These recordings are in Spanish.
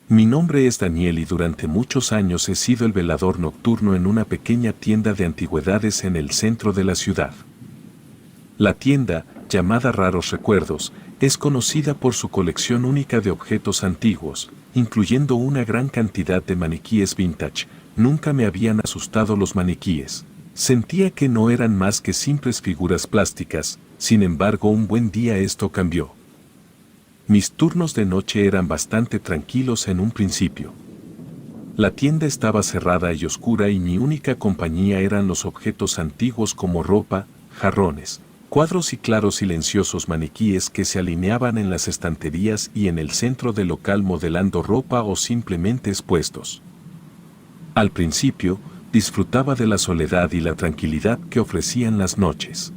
Mi nombre es Daniel y durante muchos años he sido el velador nocturno en una pequeña tienda de antigüedades en el centro de la ciudad. La tienda, llamada Raros Recuerdos, es conocida por su colección única de objetos antiguos, incluyendo una gran cantidad de maniquíes vintage. Nunca me habían asustado los maniquíes. Sentía que no eran más que simples figuras plásticas, sin embargo un buen día esto cambió. Mis turnos de noche eran bastante tranquilos en un principio. La tienda estaba cerrada y oscura y mi única compañía eran los objetos antiguos como ropa, jarrones, cuadros y claros silenciosos maniquíes que se alineaban en las estanterías y en el centro del local modelando ropa o simplemente expuestos. Al principio, disfrutaba de la soledad y la tranquilidad que ofrecían las noches.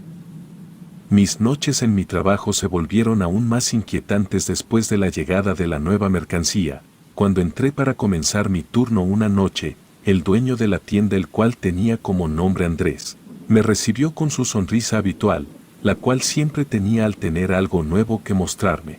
Mis noches en mi trabajo se volvieron aún más inquietantes después de la llegada de la nueva mercancía. Cuando entré para comenzar mi turno una noche, el dueño de la tienda, el cual tenía como nombre Andrés, me recibió con su sonrisa habitual, la cual siempre tenía al tener algo nuevo que mostrarme.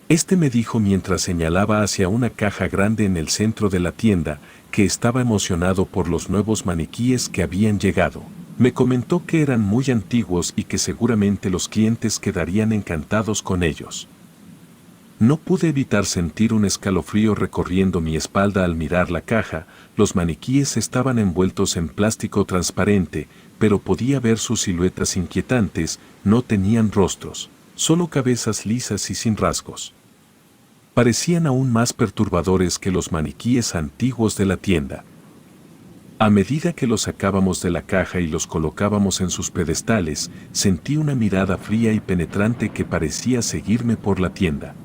Este me dijo mientras señalaba hacia una caja grande en el centro de la tienda, que estaba emocionado por los nuevos maniquíes que habían llegado. Me comentó que eran muy antiguos y que seguramente los clientes quedarían encantados con ellos. No pude evitar sentir un escalofrío recorriendo mi espalda al mirar la caja. Los maniquíes estaban envueltos en plástico transparente, pero podía ver sus siluetas inquietantes. No tenían rostros, solo cabezas lisas y sin rasgos. Parecían aún más perturbadores que los maniquíes antiguos de la tienda. A medida que los sacábamos de la caja y los colocábamos en sus pedestales, sentí una mirada fría y penetrante que parecía seguirme por la tienda.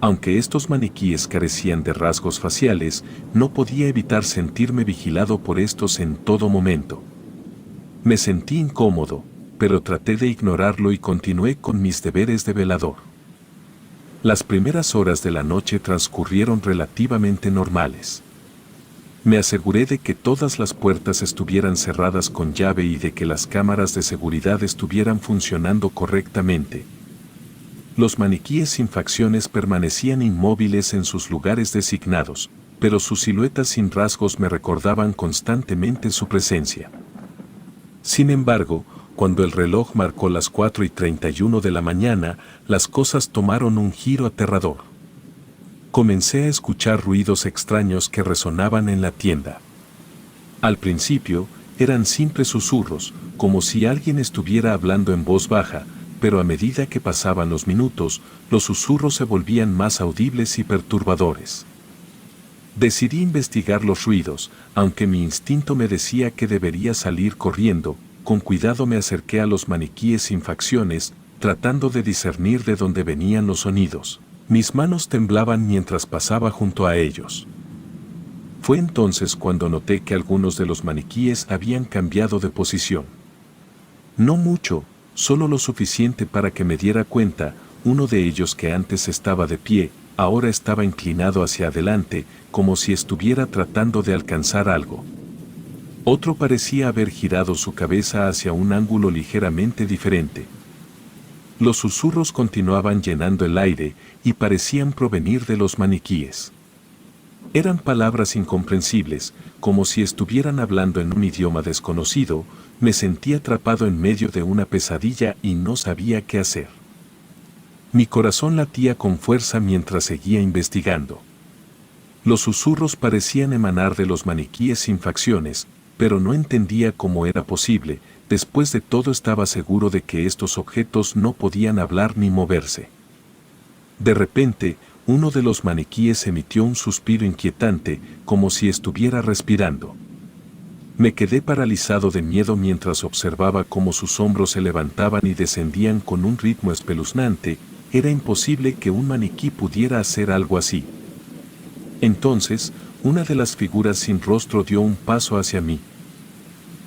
Aunque estos maniquíes carecían de rasgos faciales, no podía evitar sentirme vigilado por estos en todo momento. Me sentí incómodo, pero traté de ignorarlo y continué con mis deberes de velador. Las primeras horas de la noche transcurrieron relativamente normales. Me aseguré de que todas las puertas estuvieran cerradas con llave y de que las cámaras de seguridad estuvieran funcionando correctamente. Los maniquíes sin facciones permanecían inmóviles en sus lugares designados, pero sus siluetas sin rasgos me recordaban constantemente su presencia. Sin embargo, cuando el reloj marcó las 4:31 de la mañana, las cosas tomaron un giro aterrador. Comencé a escuchar ruidos extraños que resonaban en la tienda. Al principio, eran simples susurros, como si alguien estuviera hablando en voz baja, pero a medida que pasaban los minutos, los susurros se volvían más audibles y perturbadores. Decidí investigar los ruidos, aunque mi instinto me decía que debería salir corriendo. Con cuidado me acerqué a los maniquíes sin facciones, tratando de discernir de dónde venían los sonidos. Mis manos temblaban mientras pasaba junto a ellos. Fue entonces cuando noté que algunos de los maniquíes habían cambiado de posición. No mucho, solo lo suficiente para que me diera cuenta. Uno de ellos, que antes estaba de pie, ahora estaba inclinado hacia adelante, como si estuviera tratando de alcanzar algo. Otro parecía haber girado su cabeza hacia un ángulo ligeramente diferente. Los susurros continuaban llenando el aire y parecían provenir de los maniquíes. Eran palabras incomprensibles, como si estuvieran hablando en un idioma desconocido. Me sentí atrapado en medio de una pesadilla y no sabía qué hacer. Mi corazón latía con fuerza mientras seguía investigando. Los susurros parecían emanar de los maniquíes sin facciones, pero no entendía cómo era posible. Después de todo, estaba seguro de que estos objetos no podían hablar ni moverse. De repente, uno de los maniquíes emitió un suspiro inquietante, como si estuviera respirando. Me quedé paralizado de miedo mientras observaba cómo sus hombros se levantaban y descendían con un ritmo espeluznante. Era imposible que un maniquí pudiera hacer algo así. Entonces, una de las figuras sin rostro dio un paso hacia mí.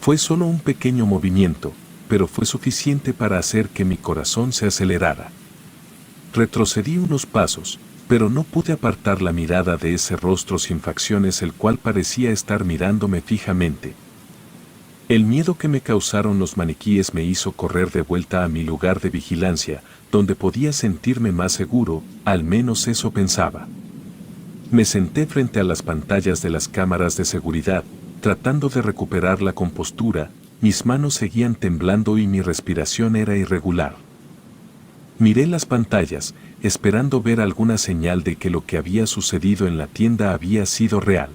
Fue solo un pequeño movimiento, pero fue suficiente para hacer que mi corazón se acelerara. Retrocedí unos pasos, pero no pude apartar la mirada de ese rostro sin facciones, el cual parecía estar mirándome fijamente. El miedo que me causaron los maniquíes me hizo correr de vuelta a mi lugar de vigilancia, donde podía sentirme más seguro. Al menos eso pensaba. Me senté frente a las pantallas de las cámaras de seguridad, tratando de recuperar la compostura. Mis manos seguían temblando y mi respiración era irregular. Miré las pantallas, esperando ver alguna señal de que lo que había sucedido en la tienda había sido real.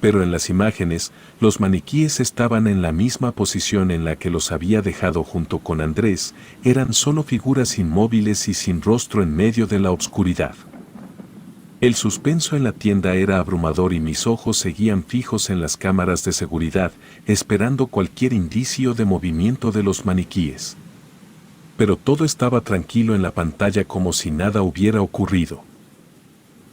Pero en las imágenes, los maniquíes estaban en la misma posición en la que los había dejado junto con Andrés, eran solo figuras inmóviles y sin rostro en medio de la oscuridad. El suspenso en la tienda era abrumador y mis ojos seguían fijos en las cámaras de seguridad, esperando cualquier indicio de movimiento de los maniquíes. Pero todo estaba tranquilo en la pantalla como si nada hubiera ocurrido.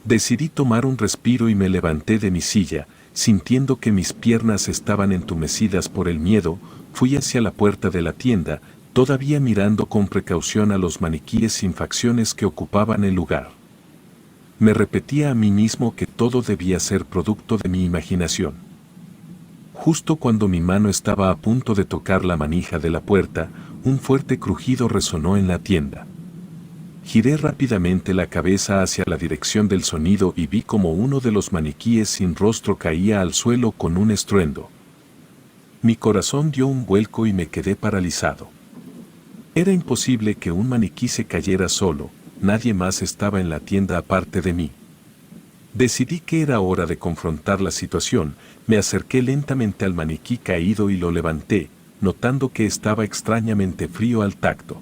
Decidí tomar un respiro y me levanté de mi silla, sintiendo que mis piernas estaban entumecidas por el miedo. Fui hacia la puerta de la tienda, todavía mirando con precaución a los maniquíes sin facciones que ocupaban el lugar. Me repetía a mí mismo que todo debía ser producto de mi imaginación. Justo cuando mi mano estaba a punto de tocar la manija de la puerta, un fuerte crujido resonó en la tienda. Giré rápidamente la cabeza hacia la dirección del sonido y vi como uno de los maniquíes sin rostro caía al suelo con un estruendo. Mi corazón dio un vuelco y me quedé paralizado. Era imposible que un maniquí se cayera solo, nadie más estaba en la tienda aparte de mí. Decidí que era hora de confrontar la situación, me acerqué lentamente al maniquí caído y lo levanté, notando que estaba extrañamente frío al tacto.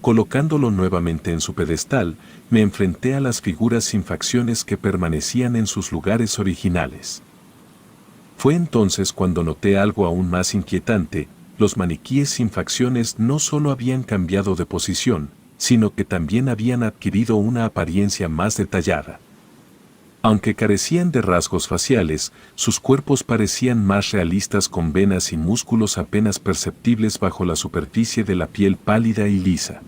Colocándolo nuevamente en su pedestal, me enfrenté a las figuras sin facciones que permanecían en sus lugares originales. Fue entonces cuando noté algo aún más inquietante: los maniquíes sin facciones no solo habían cambiado de posición, sino que también habían adquirido una apariencia más detallada. Aunque carecían de rasgos faciales, sus cuerpos parecían más realistas, con venas y músculos apenas perceptibles bajo la superficie de la piel pálida y lisa.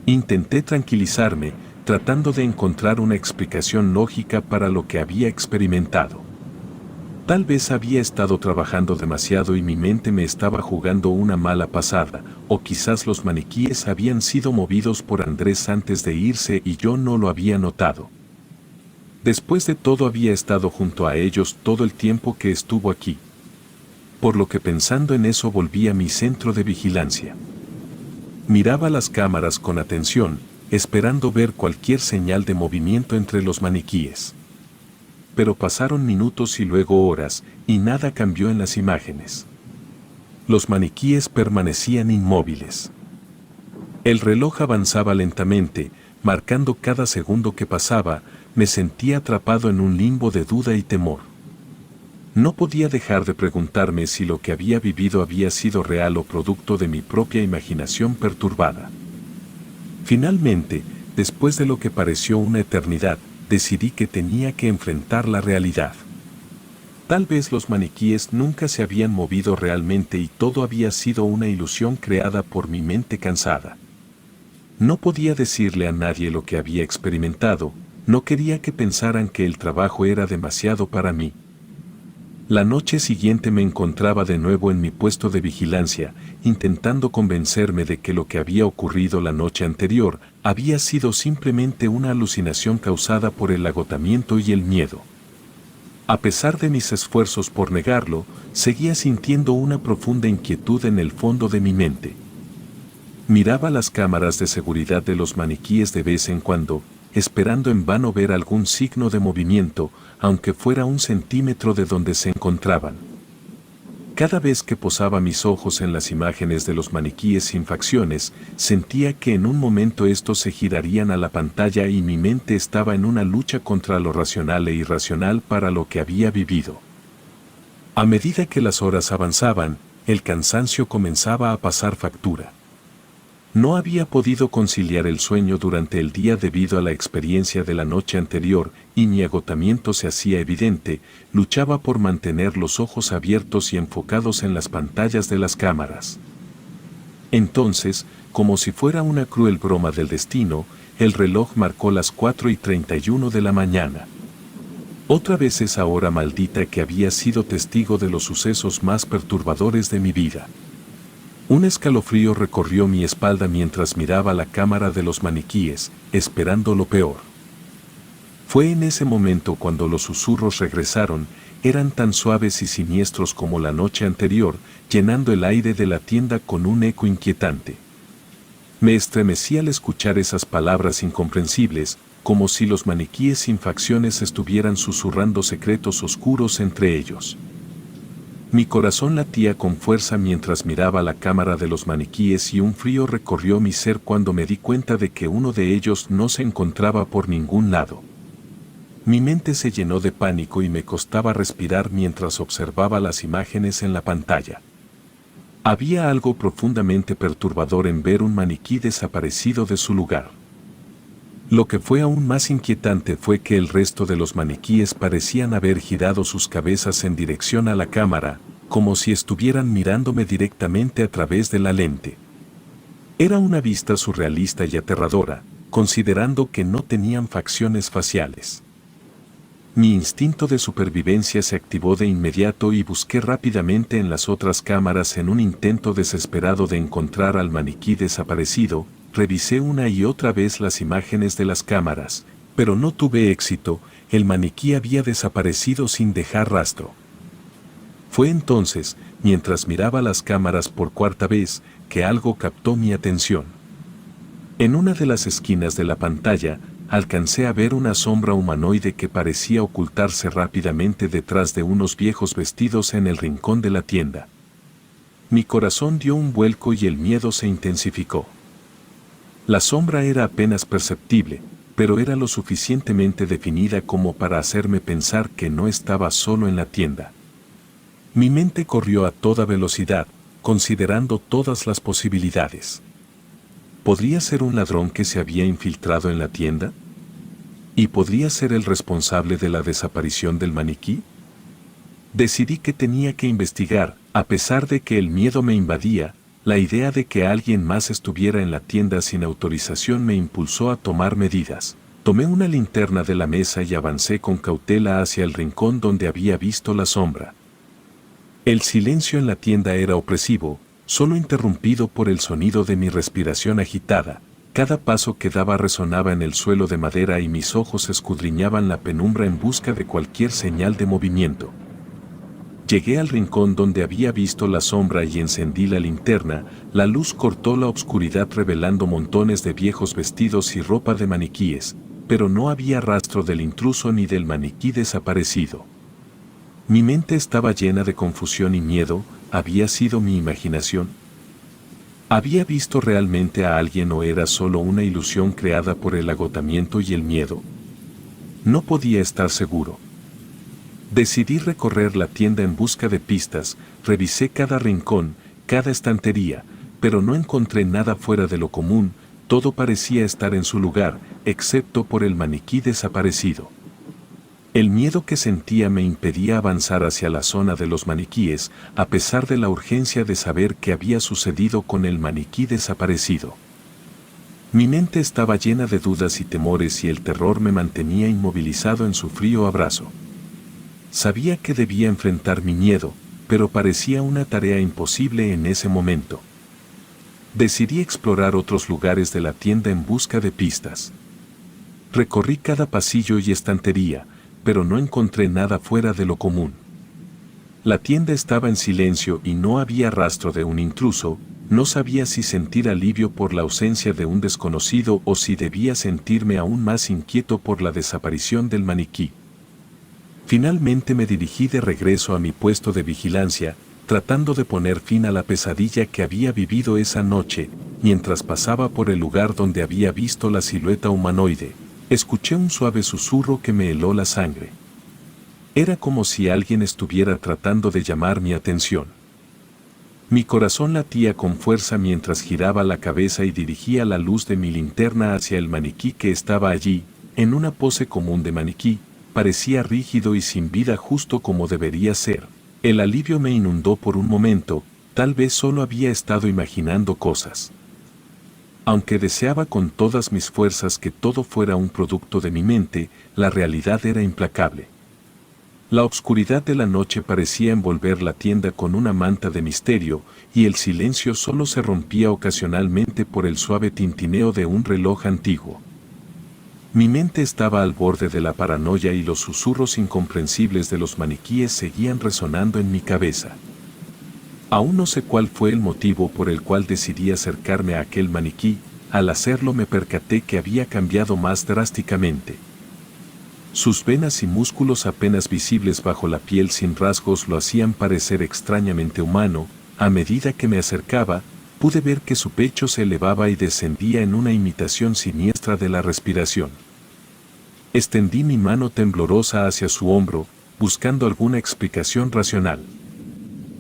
Intenté tranquilizarme, tratando de encontrar una explicación lógica para lo que había experimentado. Tal vez había estado trabajando demasiado y mi mente me estaba jugando una mala pasada, o quizás los maniquíes habían sido movidos por Andrés antes de irse y yo no lo había notado. Después de todo, había estado junto a ellos todo el tiempo que estuvo aquí. Por lo que, pensando en eso, volví a mi centro de vigilancia. Miraba las cámaras con atención, esperando ver cualquier señal de movimiento entre los maniquíes. Pero pasaron minutos y luego horas, y nada cambió en las imágenes. Los maniquíes permanecían inmóviles. El reloj avanzaba lentamente, marcando cada segundo que pasaba. Me sentía atrapado en un limbo de duda y temor. No podía dejar de preguntarme si lo que había vivido había sido real o producto de mi propia imaginación perturbada. Finalmente, después de lo que pareció una eternidad, decidí que tenía que enfrentar la realidad. Tal vez los maniquíes nunca se habían movido realmente y todo había sido una ilusión creada por mi mente cansada. No podía decirle a nadie lo que había experimentado. No quería que pensaran que el trabajo era demasiado para mí. La noche siguiente me encontraba de nuevo en mi puesto de vigilancia, intentando convencerme de que lo que había ocurrido la noche anterior había sido simplemente una alucinación causada por el agotamiento y el miedo. A pesar de mis esfuerzos por negarlo, seguía sintiendo una profunda inquietud en el fondo de mi mente. Miraba las cámaras de seguridad de los maniquíes de vez en cuando, esperando en vano ver algún signo de movimiento, aunque fuera 1 centímetro de donde se encontraban. Cada vez que posaba mis ojos en las imágenes de los maniquíes sin facciones, sentía que en un momento estos se girarían a la pantalla y mi mente estaba en una lucha contra lo racional e irracional para lo que había vivido. A medida que las horas avanzaban, el cansancio comenzaba a pasar factura. No había podido conciliar el sueño durante el día debido a la experiencia de la noche anterior, y mi agotamiento se hacía evidente. Luchaba por mantener los ojos abiertos y enfocados en las pantallas de las cámaras. Entonces, como si fuera una cruel broma del destino, el reloj marcó las 4:31 de la mañana. Otra vez esa hora maldita que había sido testigo de los sucesos más perturbadores de mi vida. Un escalofrío recorrió mi espalda mientras miraba la cámara de los maniquíes, esperando lo peor. Fue en ese momento cuando los susurros regresaron, eran tan suaves y siniestros como la noche anterior, llenando el aire de la tienda con un eco inquietante. Me estremecí al escuchar esas palabras incomprensibles, como si los maniquíes sin facciones estuvieran susurrando secretos oscuros entre ellos. Mi corazón latía con fuerza mientras miraba la cámara de los maniquíes y un frío recorrió mi ser cuando me di cuenta de que uno de ellos no se encontraba por ningún lado. Mi mente se llenó de pánico y me costaba respirar mientras observaba las imágenes en la pantalla. Había algo profundamente perturbador en ver un maniquí desaparecido de su lugar. Lo que fue aún más inquietante fue que el resto de los maniquíes parecían haber girado sus cabezas en dirección a la cámara, como si estuvieran mirándome directamente a través de la lente. Era una vista surrealista y aterradora, considerando que no tenían facciones faciales. Mi instinto de supervivencia se activó de inmediato y busqué rápidamente en las otras cámaras en un intento desesperado de encontrar al maniquí desaparecido. Revisé una y otra vez las imágenes de las cámaras, pero no tuve éxito, el maniquí había desaparecido sin dejar rastro. Fue entonces, mientras miraba las cámaras por cuarta vez, que algo captó mi atención. En una de las esquinas de la pantalla, alcancé a ver una sombra humanoide que parecía ocultarse rápidamente detrás de unos viejos vestidos en el rincón de la tienda. Mi corazón dio un vuelco y el miedo se intensificó. La sombra era apenas perceptible, pero era lo suficientemente definida como para hacerme pensar que no estaba solo en la tienda. Mi mente corrió a toda velocidad, considerando todas las posibilidades. ¿Podría ser un ladrón que se había infiltrado en la tienda? ¿Y podría ser el responsable de la desaparición del maniquí? Decidí que tenía que investigar, a pesar de que el miedo me invadía. La idea de que alguien más estuviera en la tienda sin autorización me impulsó a tomar medidas. Tomé una linterna de la mesa y avancé con cautela hacia el rincón donde había visto la sombra. El silencio en la tienda era opresivo, solo interrumpido por el sonido de mi respiración agitada. Cada paso que daba resonaba en el suelo de madera y mis ojos escudriñaban la penumbra en busca de cualquier señal de movimiento. Llegué al rincón donde había visto la sombra y encendí la linterna. La luz cortó la oscuridad revelando montones de viejos vestidos y ropa de maniquíes, pero no había rastro del intruso ni del maniquí desaparecido. Mi mente estaba llena de confusión y miedo. ¿Había sido mi imaginación? ¿Había visto realmente a alguien o era solo una ilusión creada por el agotamiento y el miedo? No podía estar seguro. Decidí recorrer la tienda en busca de pistas, revisé cada rincón, cada estantería, pero no encontré nada fuera de lo común. Todo parecía estar en su lugar, excepto por el maniquí desaparecido. El miedo que sentía me impedía avanzar hacia la zona de los maniquíes, a pesar de la urgencia de saber qué había sucedido con el maniquí desaparecido. Mi mente estaba llena de dudas y temores y el terror me mantenía inmovilizado en su frío abrazo. Sabía que debía enfrentar mi miedo, pero parecía una tarea imposible en ese momento. Decidí explorar otros lugares de la tienda en busca de pistas. Recorrí cada pasillo y estantería, pero no encontré nada fuera de lo común. La tienda estaba en silencio y no había rastro de un intruso. No sabía si sentir alivio por la ausencia de un desconocido o si debía sentirme aún más inquieto por la desaparición del maniquí. Finalmente me dirigí de regreso a mi puesto de vigilancia, tratando de poner fin a la pesadilla que había vivido esa noche. Mientras pasaba por el lugar donde había visto la silueta humanoide, escuché un suave susurro que me heló la sangre. Era como si alguien estuviera tratando de llamar mi atención. Mi corazón latía con fuerza mientras giraba la cabeza y dirigía la luz de mi linterna hacia el maniquí que estaba allí, en una pose común de maniquí. Parecía rígido y sin vida justo como debería ser. El alivio me inundó por un momento, tal vez solo había estado imaginando cosas. Aunque deseaba con todas mis fuerzas que todo fuera un producto de mi mente, la realidad era implacable. La oscuridad de la noche parecía envolver la tienda con una manta de misterio, y el silencio solo se rompía ocasionalmente por el suave tintineo de un reloj antiguo. Mi mente estaba al borde de la paranoia y los susurros incomprensibles de los maniquíes seguían resonando en mi cabeza. Aún no sé cuál fue el motivo por el cual decidí acercarme a aquel maniquí. Al hacerlo me percaté que había cambiado más drásticamente. Sus venas y músculos apenas visibles bajo la piel sin rasgos lo hacían parecer extrañamente humano. A medida que me acercaba, pude ver que su pecho se elevaba y descendía en una imitación siniestra de la respiración. Extendí mi mano temblorosa hacia su hombro, buscando alguna explicación racional.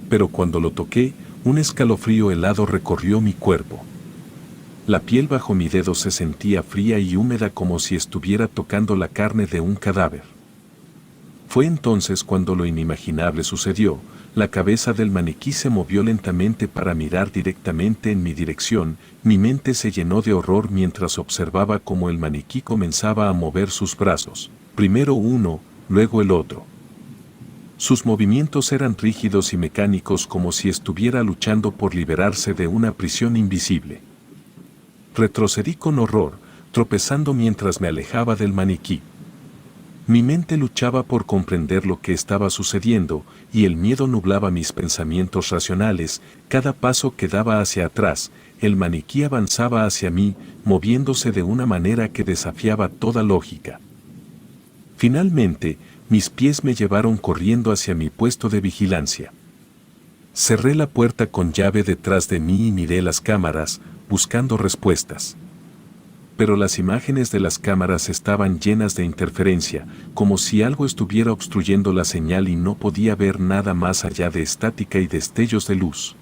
Pero cuando lo toqué, un escalofrío helado recorrió mi cuerpo. La piel bajo mi dedo se sentía fría y húmeda como si estuviera tocando la carne de un cadáver. Fue entonces cuando lo inimaginable sucedió. La cabeza del maniquí se movió lentamente para mirar directamente en mi dirección. Mi mente se llenó de horror mientras observaba cómo el maniquí comenzaba a mover sus brazos, primero uno, luego el otro. Sus movimientos eran rígidos y mecánicos como si estuviera luchando por liberarse de una prisión invisible. Retrocedí con horror, tropezando mientras me alejaba del maniquí. Mi mente luchaba por comprender lo que estaba sucediendo, y el miedo nublaba mis pensamientos racionales. Cada paso que daba hacia atrás, el maniquí avanzaba hacia mí, moviéndose de una manera que desafiaba toda lógica. Finalmente, mis pies me llevaron corriendo hacia mi puesto de vigilancia. Cerré la puerta con llave detrás de mí y miré las cámaras, buscando respuestas. Pero las imágenes de las cámaras estaban llenas de interferencia, como si algo estuviera obstruyendo la señal y no podía ver nada más allá de estática y destellos de luz.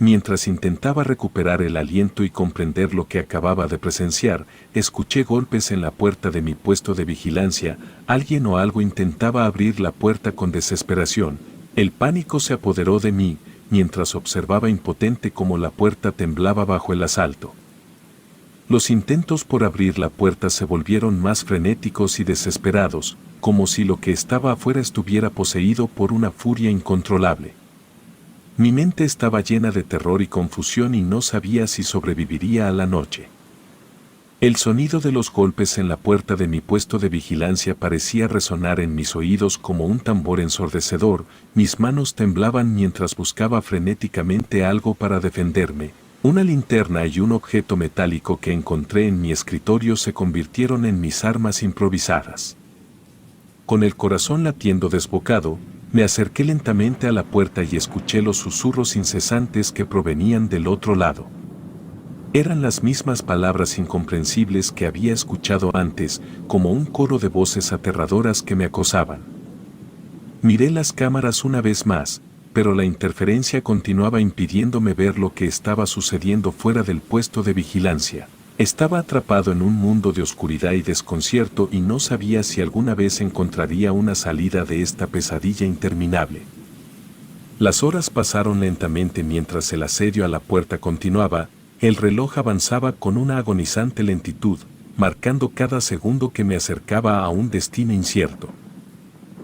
Mientras intentaba recuperar el aliento y comprender lo que acababa de presenciar, escuché golpes en la puerta de mi puesto de vigilancia. Alguien o algo intentaba abrir la puerta con desesperación. El pánico se apoderó de mí, mientras observaba impotente cómo la puerta temblaba bajo el asalto. Los intentos por abrir la puerta se volvieron más frenéticos y desesperados, como si lo que estaba afuera estuviera poseído por una furia incontrolable. Mi mente estaba llena de terror y confusión y no sabía si sobreviviría a la noche. El sonido de los golpes en la puerta de mi puesto de vigilancia parecía resonar en mis oídos como un tambor ensordecedor. Mis manos temblaban mientras buscaba frenéticamente algo para defenderme. Una linterna y un objeto metálico que encontré en mi escritorio se convirtieron en mis armas improvisadas. Con el corazón latiendo desbocado, me acerqué lentamente a la puerta y escuché los susurros incesantes que provenían del otro lado. Eran las mismas palabras incomprensibles que había escuchado antes, como un coro de voces aterradoras que me acosaban. Miré las cámaras una vez más, pero la interferencia continuaba impidiéndome ver lo que estaba sucediendo fuera del puesto de vigilancia. Estaba atrapado en un mundo de oscuridad y desconcierto y no sabía si alguna vez encontraría una salida de esta pesadilla interminable. Las horas pasaron lentamente mientras el asedio a la puerta continuaba. El reloj avanzaba con una agonizante lentitud, marcando cada segundo que me acercaba a un destino incierto.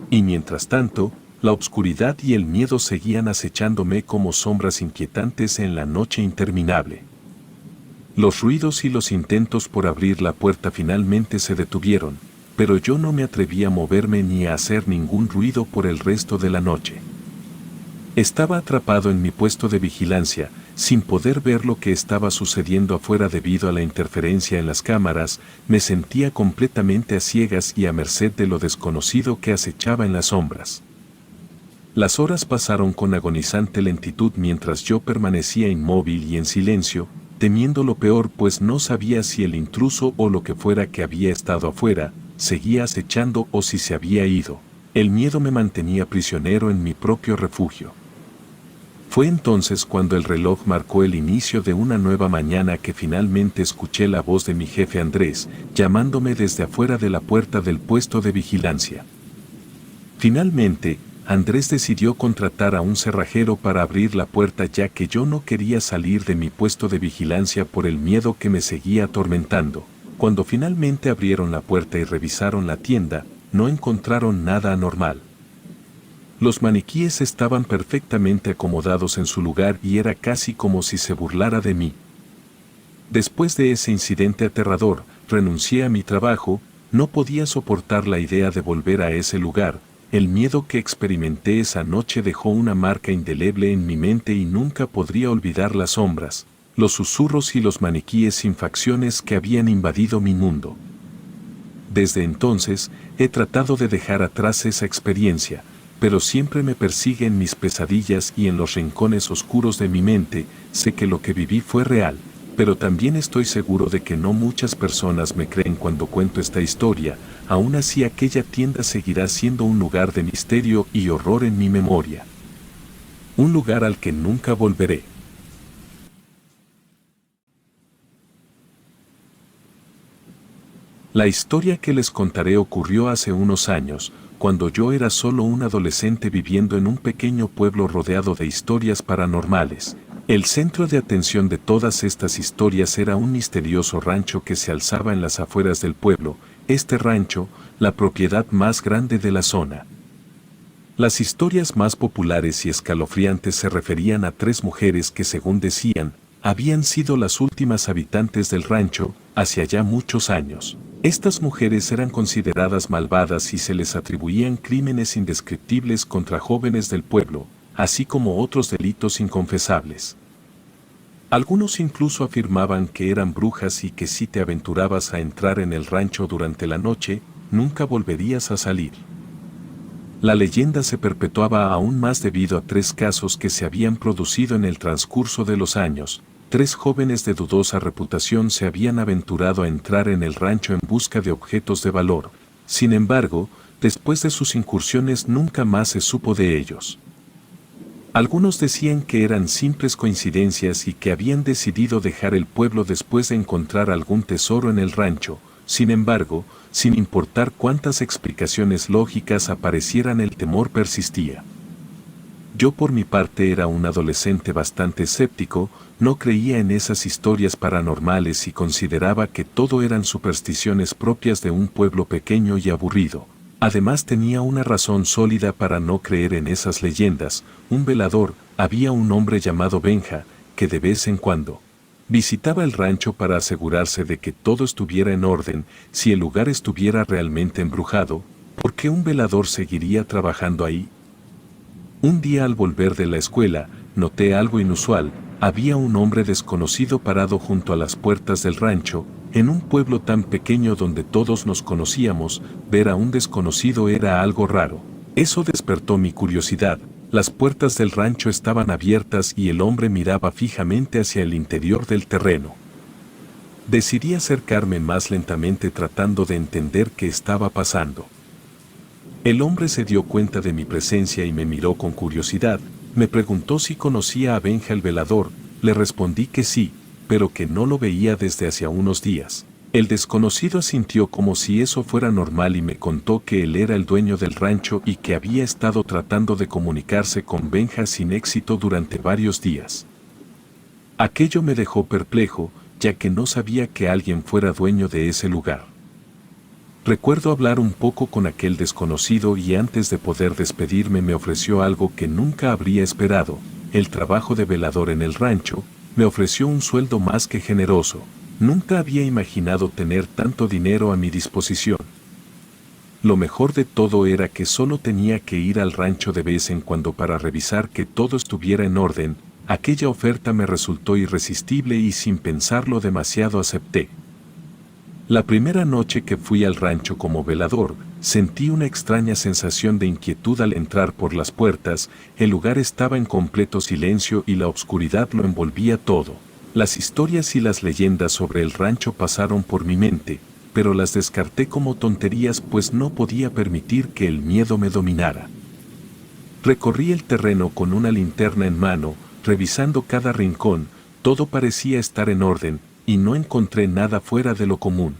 Y mientras tanto, la oscuridad y el miedo seguían acechándome como sombras inquietantes en la noche interminable. Los ruidos y los intentos por abrir la puerta finalmente se detuvieron, pero yo no me atreví a moverme ni a hacer ningún ruido por el resto de la noche. Estaba atrapado en mi puesto de vigilancia, sin poder ver lo que estaba sucediendo afuera debido a la interferencia en las cámaras. Me sentía completamente a ciegas y a merced de lo desconocido que acechaba en las sombras. Las horas pasaron con agonizante lentitud mientras yo permanecía inmóvil y en silencio, temiendo lo peor, pues no sabía si el intruso o lo que fuera que había estado afuera seguía acechando o si se había ido. El miedo me mantenía prisionero en mi propio refugio. Fue entonces cuando el reloj marcó el inicio de una nueva mañana que finalmente escuché la voz de mi jefe Andrés, llamándome desde afuera de la puerta del puesto de vigilancia. Finalmente, Andrés decidió contratar a un cerrajero para abrir la puerta, ya que yo no quería salir de mi puesto de vigilancia por el miedo que me seguía atormentando. Cuando finalmente abrieron la puerta y revisaron la tienda, no encontraron nada anormal. Los maniquíes estaban perfectamente acomodados en su lugar y era casi como si se burlara de mí. Después de ese incidente aterrador, renuncié a mi trabajo, no podía soportar la idea de volver a ese lugar. El miedo que experimenté esa noche dejó una marca indeleble en mi mente y nunca podría olvidar las sombras, los susurros y los maniquíes sin facciones que habían invadido mi mundo. Desde entonces, he tratado de dejar atrás esa experiencia, pero siempre me persigue en mis pesadillas y en los rincones oscuros de mi mente. Sé que lo que viví fue real, pero también estoy seguro de que no muchas personas me creen cuando cuento esta historia. Aún así, aquella tienda seguirá siendo un lugar de misterio y horror en mi memoria. Un lugar al que nunca volveré. La historia que les contaré ocurrió hace unos años, cuando yo era solo un adolescente viviendo en un pequeño pueblo rodeado de historias paranormales. El centro de atención de todas estas historias era un misterioso rancho que se alzaba en las afueras del pueblo. Este rancho, la propiedad más grande de la zona. Las historias más populares y escalofriantes se referían a 3 mujeres que, según decían, habían sido las últimas habitantes del rancho, hacia ya muchos años. Estas mujeres eran consideradas malvadas y se les atribuían crímenes indescriptibles contra jóvenes del pueblo, así como otros delitos inconfesables. Algunos incluso afirmaban que eran brujas y que si te aventurabas a entrar en el rancho durante la noche, nunca volverías a salir. La leyenda se perpetuaba aún más debido a 3 casos que se habían producido en el transcurso de los años. 3 jóvenes de dudosa reputación se habían aventurado a entrar en el rancho en busca de objetos de valor. Sin embargo, después de sus incursiones nunca más se supo de ellos. Algunos decían que eran simples coincidencias y que habían decidido dejar el pueblo después de encontrar algún tesoro en el rancho. Sin embargo, sin importar cuántas explicaciones lógicas aparecieran, el temor persistía. Yo por mi parte era un adolescente bastante escéptico, no creía en esas historias paranormales y consideraba que todo eran supersticiones propias de un pueblo pequeño y aburrido. Además tenía una razón sólida para no creer en esas leyendas. Un velador, había un hombre llamado Benja, que de vez en cuando visitaba el rancho para asegurarse de que todo estuviera en orden. Si el lugar estuviera realmente embrujado, ¿por qué un velador seguiría trabajando ahí? Un día al volver de la escuela, noté algo inusual. Había un hombre desconocido parado junto a las puertas del rancho. En un pueblo tan pequeño donde todos nos conocíamos, ver a un desconocido era algo raro. Eso despertó mi curiosidad. Las puertas del rancho estaban abiertas y el hombre miraba fijamente hacia el interior del terreno. Decidí acercarme más lentamente tratando de entender qué estaba pasando. El hombre se dio cuenta de mi presencia y me miró con curiosidad. Me preguntó si conocía a Benja el velador. Le respondí que sí, pero que no lo veía desde hacía unos días. El desconocido asintió como si eso fuera normal y me contó que él era el dueño del rancho y que había estado tratando de comunicarse con Benja sin éxito durante varios días. Aquello me dejó perplejo, ya que no sabía que alguien fuera dueño de ese lugar. Recuerdo hablar un poco con aquel desconocido y antes de poder despedirme me ofreció algo que nunca habría esperado, el trabajo de velador en el rancho. Me ofreció un sueldo más que generoso. Nunca había imaginado tener tanto dinero a mi disposición. Lo mejor de todo era que solo tenía que ir al rancho de vez en cuando para revisar que todo estuviera en orden. Aquella oferta me resultó irresistible y sin pensarlo demasiado acepté. La primera noche que fui al rancho como velador, sentí una extraña sensación de inquietud al entrar por las puertas. El lugar estaba en completo silencio y la oscuridad lo envolvía todo. Las historias y las leyendas sobre el rancho pasaron por mi mente, pero las descarté como tonterías pues no podía permitir que el miedo me dominara. Recorrí el terreno con una linterna en mano, revisando cada rincón. Todo parecía estar en orden, y no encontré nada fuera de lo común.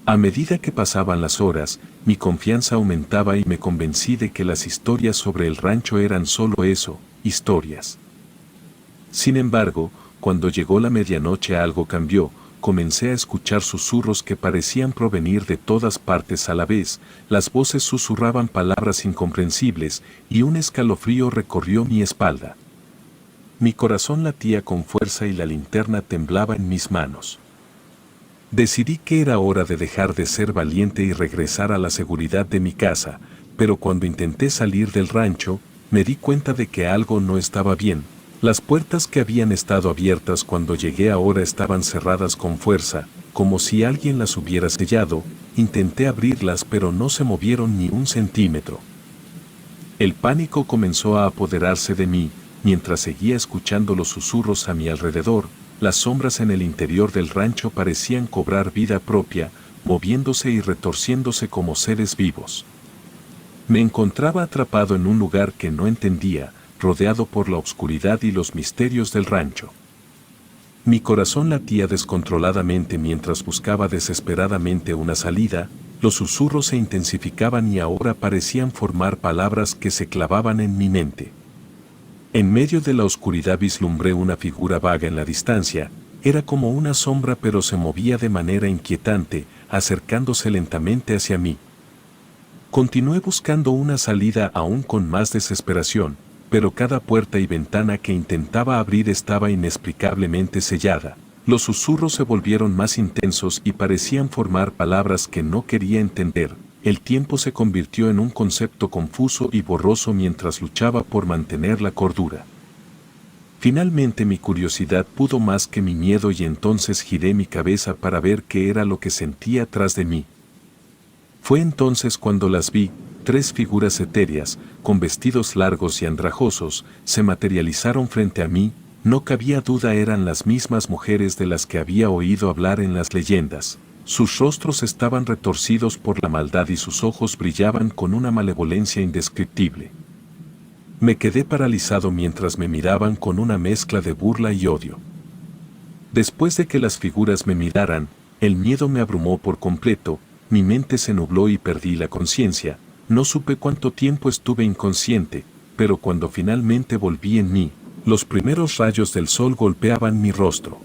A medida que pasaban las horas, mi confianza aumentaba y me convencí de que las historias sobre el rancho eran solo eso, historias. Sin embargo, cuando llegó la medianoche algo cambió. Comencé a escuchar susurros que parecían provenir de todas partes a la vez. Las voces susurraban palabras incomprensibles y un escalofrío recorrió mi espalda. Mi corazón latía con fuerza y la linterna temblaba en mis manos. Decidí que era hora de dejar de ser valiente y regresar a la seguridad de mi casa, pero cuando intenté salir del rancho, me di cuenta de que algo no estaba bien. Las puertas que habían estado abiertas cuando llegué ahora estaban cerradas con fuerza, como si alguien las hubiera sellado. Intenté abrirlas pero no se movieron ni un centímetro. El pánico comenzó a apoderarse de mí, mientras seguía escuchando los susurros a mi alrededor. Las sombras en el interior del rancho parecían cobrar vida propia, moviéndose y retorciéndose como seres vivos. Me encontraba atrapado en un lugar que no entendía, rodeado por la oscuridad y los misterios del rancho. Mi corazón latía descontroladamente mientras buscaba desesperadamente una salida. Los susurros se intensificaban y ahora parecían formar palabras que se clavaban en mi mente. En medio de la oscuridad vislumbré una figura vaga en la distancia. Era como una sombra pero se movía de manera inquietante, acercándose lentamente hacia mí. Continué buscando una salida aún con más desesperación, pero cada puerta y ventana que intentaba abrir estaba inexplicablemente sellada. Los susurros se volvieron más intensos y parecían formar palabras que no quería entender. El tiempo se convirtió en un concepto confuso y borroso mientras luchaba por mantener la cordura. Finalmente mi curiosidad pudo más que mi miedo y entonces giré mi cabeza para ver qué era lo que sentía tras de mí. Fue entonces cuando las vi. 3 figuras etéreas, con vestidos largos y andrajosos, se materializaron frente a mí. No cabía duda, eran las mismas mujeres de las que había oído hablar en las leyendas. Sus rostros estaban retorcidos por la maldad y sus ojos brillaban con una malevolencia indescriptible. Me quedé paralizado mientras me miraban con una mezcla de burla y odio. Después de que las figuras me miraran, el miedo me abrumó por completo. Mi mente se nubló y perdí la conciencia. No supe cuánto tiempo estuve inconsciente, pero cuando finalmente volví en mí, los primeros rayos del sol golpeaban mi rostro.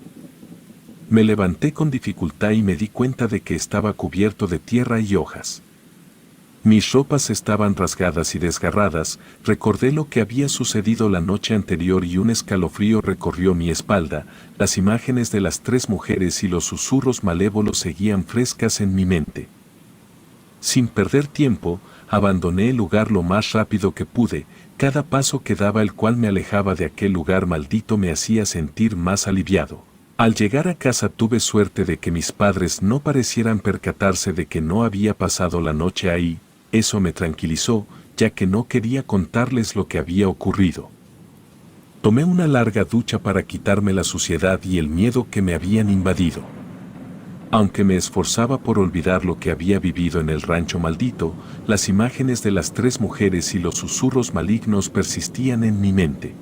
Me levanté con dificultad y me di cuenta de que estaba cubierto de tierra y hojas. Mis ropas estaban rasgadas y desgarradas. Recordé lo que había sucedido la noche anterior y un escalofrío recorrió mi espalda. Las imágenes de las 3 mujeres y los susurros malévolos seguían frescas en mi mente. Sin perder tiempo, abandoné el lugar lo más rápido que pude. Cada paso que daba el cual me alejaba de aquel lugar maldito me hacía sentir más aliviado. Al llegar a casa tuve suerte de que mis padres no parecieran percatarse de que no había pasado la noche ahí. Eso me tranquilizó, ya que no quería contarles lo que había ocurrido. Tomé una larga ducha para quitarme la suciedad y el miedo que me habían invadido. Aunque me esforzaba por olvidar lo que había vivido en el rancho maldito, las imágenes de las 3 mujeres y los susurros malignos persistían en mi mente.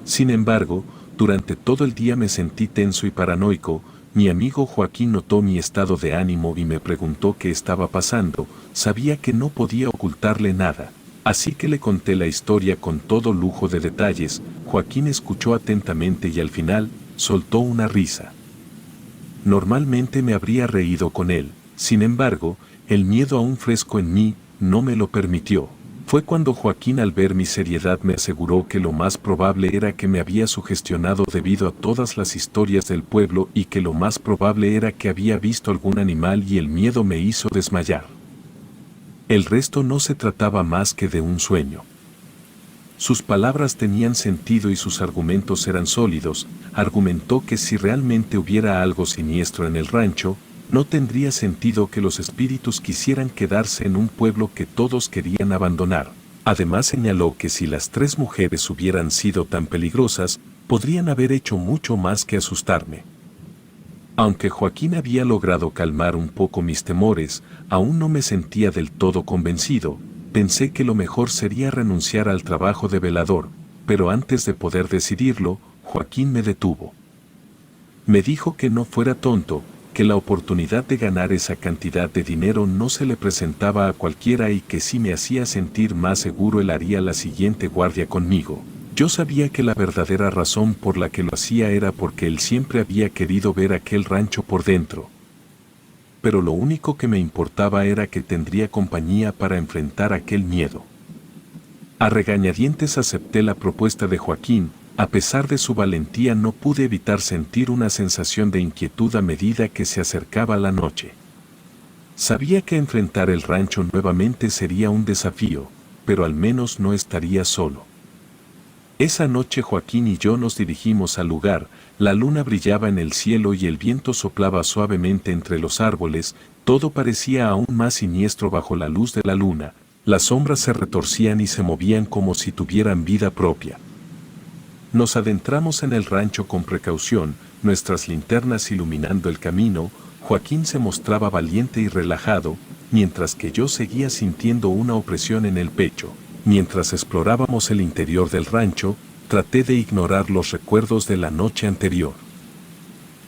Sin embargo, durante todo el día me sentí tenso y paranoico. Mi amigo Joaquín notó mi estado de ánimo y me preguntó qué estaba pasando. Sabía que no podía ocultarle nada, así que le conté la historia con todo lujo de detalles. Joaquín escuchó atentamente y al final, soltó una risa. Normalmente me habría reído con él, sin embargo, el miedo aún fresco en mí no me lo permitió. Fue cuando Joaquín, al ver mi seriedad, me aseguró que lo más probable era que me había sugestionado debido a todas las historias del pueblo y que lo más probable era que había visto algún animal y el miedo me hizo desmayar. El resto no se trataba más que de un sueño. Sus palabras tenían sentido y sus argumentos eran sólidos. Argumentó que si realmente hubiera algo siniestro en el rancho, no tendría sentido que los espíritus quisieran quedarse en un pueblo que todos querían abandonar. Además señaló que si las 3 mujeres hubieran sido tan peligrosas, podrían haber hecho mucho más que asustarme. Aunque Joaquín había logrado calmar un poco mis temores, aún no me sentía del todo convencido. Pensé que lo mejor sería renunciar al trabajo de velador, pero antes de poder decidirlo, Joaquín me detuvo. Me dijo que no fuera tonto, que la oportunidad de ganar esa cantidad de dinero no se le presentaba a cualquiera y que si me hacía sentir más seguro él haría la siguiente guardia conmigo. Yo sabía que la verdadera razón por la que lo hacía era porque él siempre había querido ver aquel rancho por dentro. Pero lo único que me importaba era que tendría compañía para enfrentar aquel miedo. A regañadientes acepté la propuesta de Joaquín. A pesar de su valentía no pude evitar sentir una sensación de inquietud a medida que se acercaba la noche. Sabía que enfrentar el rancho nuevamente sería un desafío, pero al menos no estaría solo. Esa noche Joaquín y yo nos dirigimos al lugar, la luna brillaba en el cielo y el viento soplaba suavemente entre los árboles, todo parecía aún más siniestro bajo la luz de la luna, las sombras se retorcían y se movían como si tuvieran vida propia. Nos adentramos en el rancho con precaución, nuestras linternas iluminando el camino. Joaquín se mostraba valiente y relajado, mientras que yo seguía sintiendo una opresión en el pecho. Mientras explorábamos el interior del rancho, traté de ignorar los recuerdos de la noche anterior.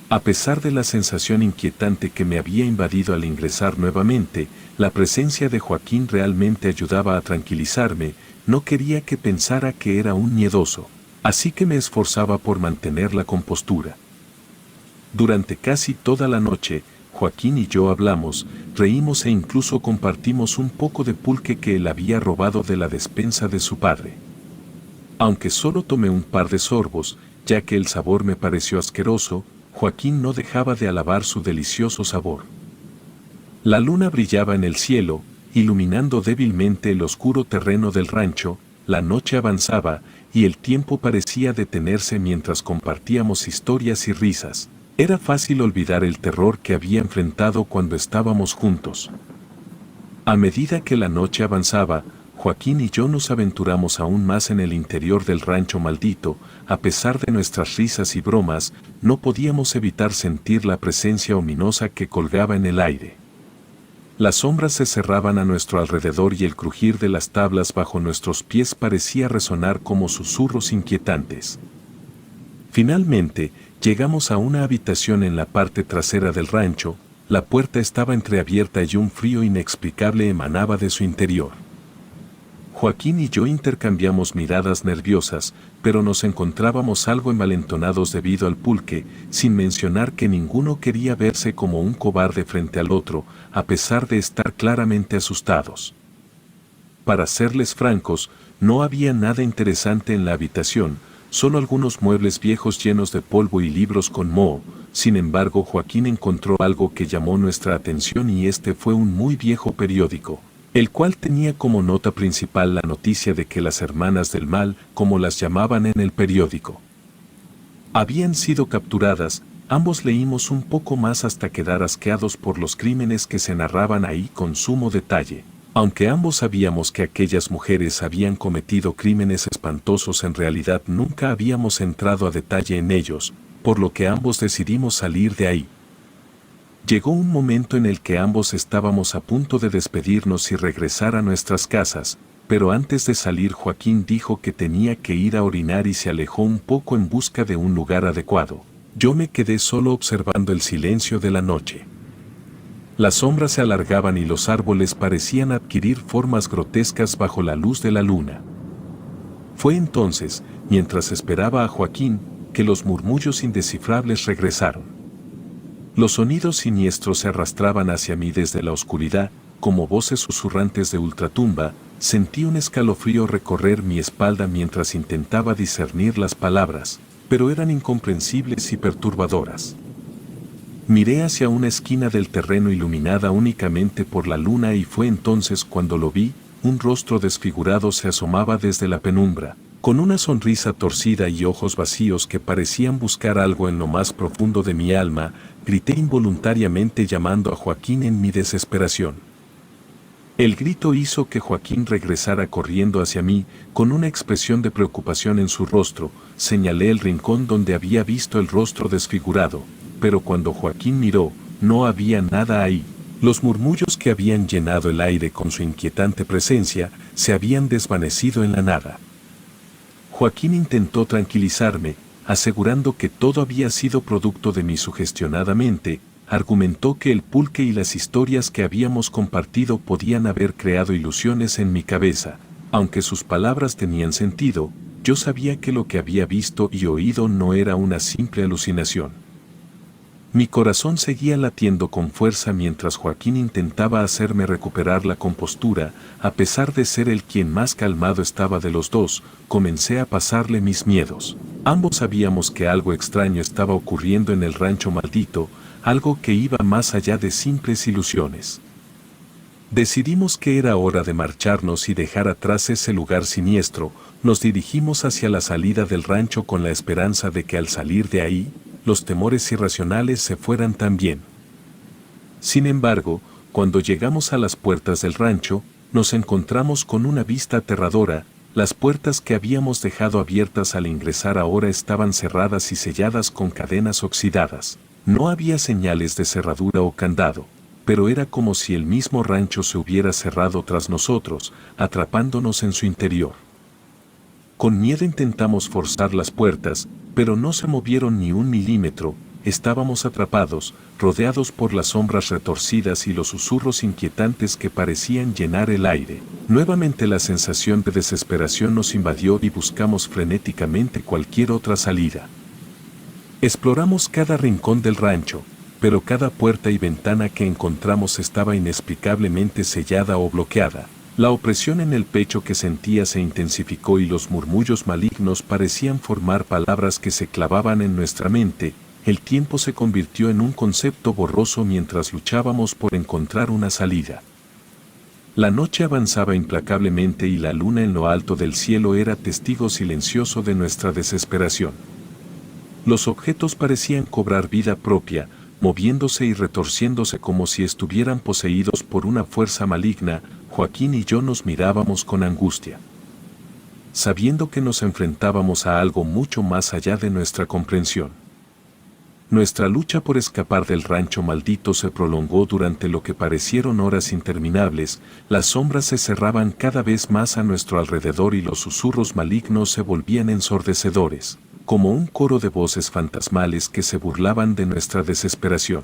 A pesar de la sensación inquietante que me había invadido al ingresar nuevamente, la presencia de Joaquín realmente ayudaba a tranquilizarme, no quería que pensara que era un miedoso, así que me esforzaba por mantener la compostura. Durante casi toda la noche, Joaquín y yo hablamos, reímos e incluso compartimos un poco de pulque que él había robado de la despensa de su padre. Aunque solo tomé un par de sorbos, ya que el sabor me pareció asqueroso, Joaquín no dejaba de alabar su delicioso sabor. La luna brillaba en el cielo, iluminando débilmente el oscuro terreno del rancho, la noche avanzaba, y el tiempo parecía detenerse mientras compartíamos historias y risas. Era fácil olvidar el terror que había enfrentado cuando estábamos juntos. A medida que la noche avanzaba, Joaquín y yo nos aventuramos aún más en el interior del rancho maldito. A pesar de nuestras risas y bromas, no podíamos evitar sentir la presencia ominosa que colgaba en el aire. Las sombras se cerraban a nuestro alrededor y el crujir de las tablas bajo nuestros pies parecía resonar como susurros inquietantes. Finalmente, llegamos a una habitación en la parte trasera del rancho. La puerta estaba entreabierta y un frío inexplicable emanaba de su interior. Joaquín y yo intercambiamos miradas nerviosas, pero nos encontrábamos algo envalentonados debido al pulque, sin mencionar que ninguno quería verse como un cobarde frente al otro, a pesar de estar claramente asustados. Para serles francos, no había nada interesante en la habitación, solo algunos muebles viejos llenos de polvo y libros con moho. Sin embargo, Joaquín encontró algo que llamó nuestra atención y este fue un muy viejo periódico, el cual tenía como nota principal la noticia de que las hermanas del mal, como las llamaban en el periódico, habían sido capturadas. Ambos leímos un poco más hasta quedar asqueados por los crímenes que se narraban ahí con sumo detalle. Aunque ambos sabíamos que aquellas mujeres habían cometido crímenes espantosos, en realidad nunca habíamos entrado a detalle en ellos, por lo que ambos decidimos salir de ahí. Llegó un momento en el que ambos estábamos a punto de despedirnos y regresar a nuestras casas, pero antes de salir Joaquín dijo que tenía que ir a orinar y se alejó un poco en busca de un lugar adecuado. Yo me quedé solo observando el silencio de la noche. Las sombras se alargaban y los árboles parecían adquirir formas grotescas bajo la luz de la luna. Fue entonces, mientras esperaba a Joaquín, que los murmullos indescifrables regresaron. Los sonidos siniestros se arrastraban hacia mí desde la oscuridad, como voces susurrantes de ultratumba. Sentí un escalofrío recorrer mi espalda mientras intentaba discernir las palabras, pero eran incomprensibles y perturbadoras. Miré hacia una esquina del terreno iluminada únicamente por la luna y fue entonces cuando lo vi. Un rostro desfigurado se asomaba desde la penumbra, con una sonrisa torcida y ojos vacíos que parecían buscar algo en lo más profundo de mi alma. Grité involuntariamente llamando a Joaquín en mi desesperación. El grito hizo que Joaquín regresara corriendo hacia mí, con una expresión de preocupación en su rostro. Señalé el rincón donde había visto el rostro desfigurado, pero cuando Joaquín miró, no había nada ahí. Los murmullos que habían llenado el aire con su inquietante presencia se habían desvanecido en la nada. Joaquín intentó tranquilizarme, asegurando que todo había sido producto de mi sugestionada mente. Argumentó que el pulque y las historias que habíamos compartido podían haber creado ilusiones en mi cabeza. Aunque sus palabras tenían sentido, yo sabía que lo que había visto y oído no era una simple alucinación. Mi corazón seguía latiendo con fuerza mientras Joaquín intentaba hacerme recuperar la compostura. A pesar de ser el quien más calmado estaba de los dos, comencé a pasarle mis miedos. Ambos sabíamos que algo extraño estaba ocurriendo en el rancho maldito, algo que iba más allá de simples ilusiones. Decidimos que era hora de marcharnos y dejar atrás ese lugar siniestro. Nos dirigimos hacia la salida del rancho con la esperanza de que al salir de ahí, los temores irracionales se fueran también. Sin embargo, cuando llegamos a las puertas del rancho, nos encontramos con una vista aterradora. Las puertas que habíamos dejado abiertas al ingresar ahora estaban cerradas y selladas con cadenas oxidadas. No había señales de cerradura o candado, pero era como si el mismo rancho se hubiera cerrado tras nosotros, atrapándonos en su interior. Con miedo intentamos forzar las puertas, pero no se movieron ni un milímetro. Estábamos atrapados, rodeados por las sombras retorcidas y los susurros inquietantes que parecían llenar el aire. Nuevamente la sensación de desesperación nos invadió y buscamos frenéticamente cualquier otra salida. Exploramos cada rincón del rancho, pero cada puerta y ventana que encontramos estaba inexplicablemente sellada o bloqueada. La opresión en el pecho que sentía se intensificó y los murmullos malignos parecían formar palabras que se clavaban en nuestra mente. El tiempo se convirtió en un concepto borroso mientras luchábamos por encontrar una salida. La noche avanzaba implacablemente y la luna en lo alto del cielo era testigo silencioso de nuestra desesperación. Los objetos parecían cobrar vida propia, moviéndose y retorciéndose como si estuvieran poseídos por una fuerza maligna. Joaquín y yo nos mirábamos con angustia, sabiendo que nos enfrentábamos a algo mucho más allá de nuestra comprensión. Nuestra lucha por escapar del rancho maldito se prolongó durante lo que parecieron horas interminables. Las sombras se cerraban cada vez más a nuestro alrededor y los susurros malignos se volvían ensordecedores, como un coro de voces fantasmales que se burlaban de nuestra desesperación.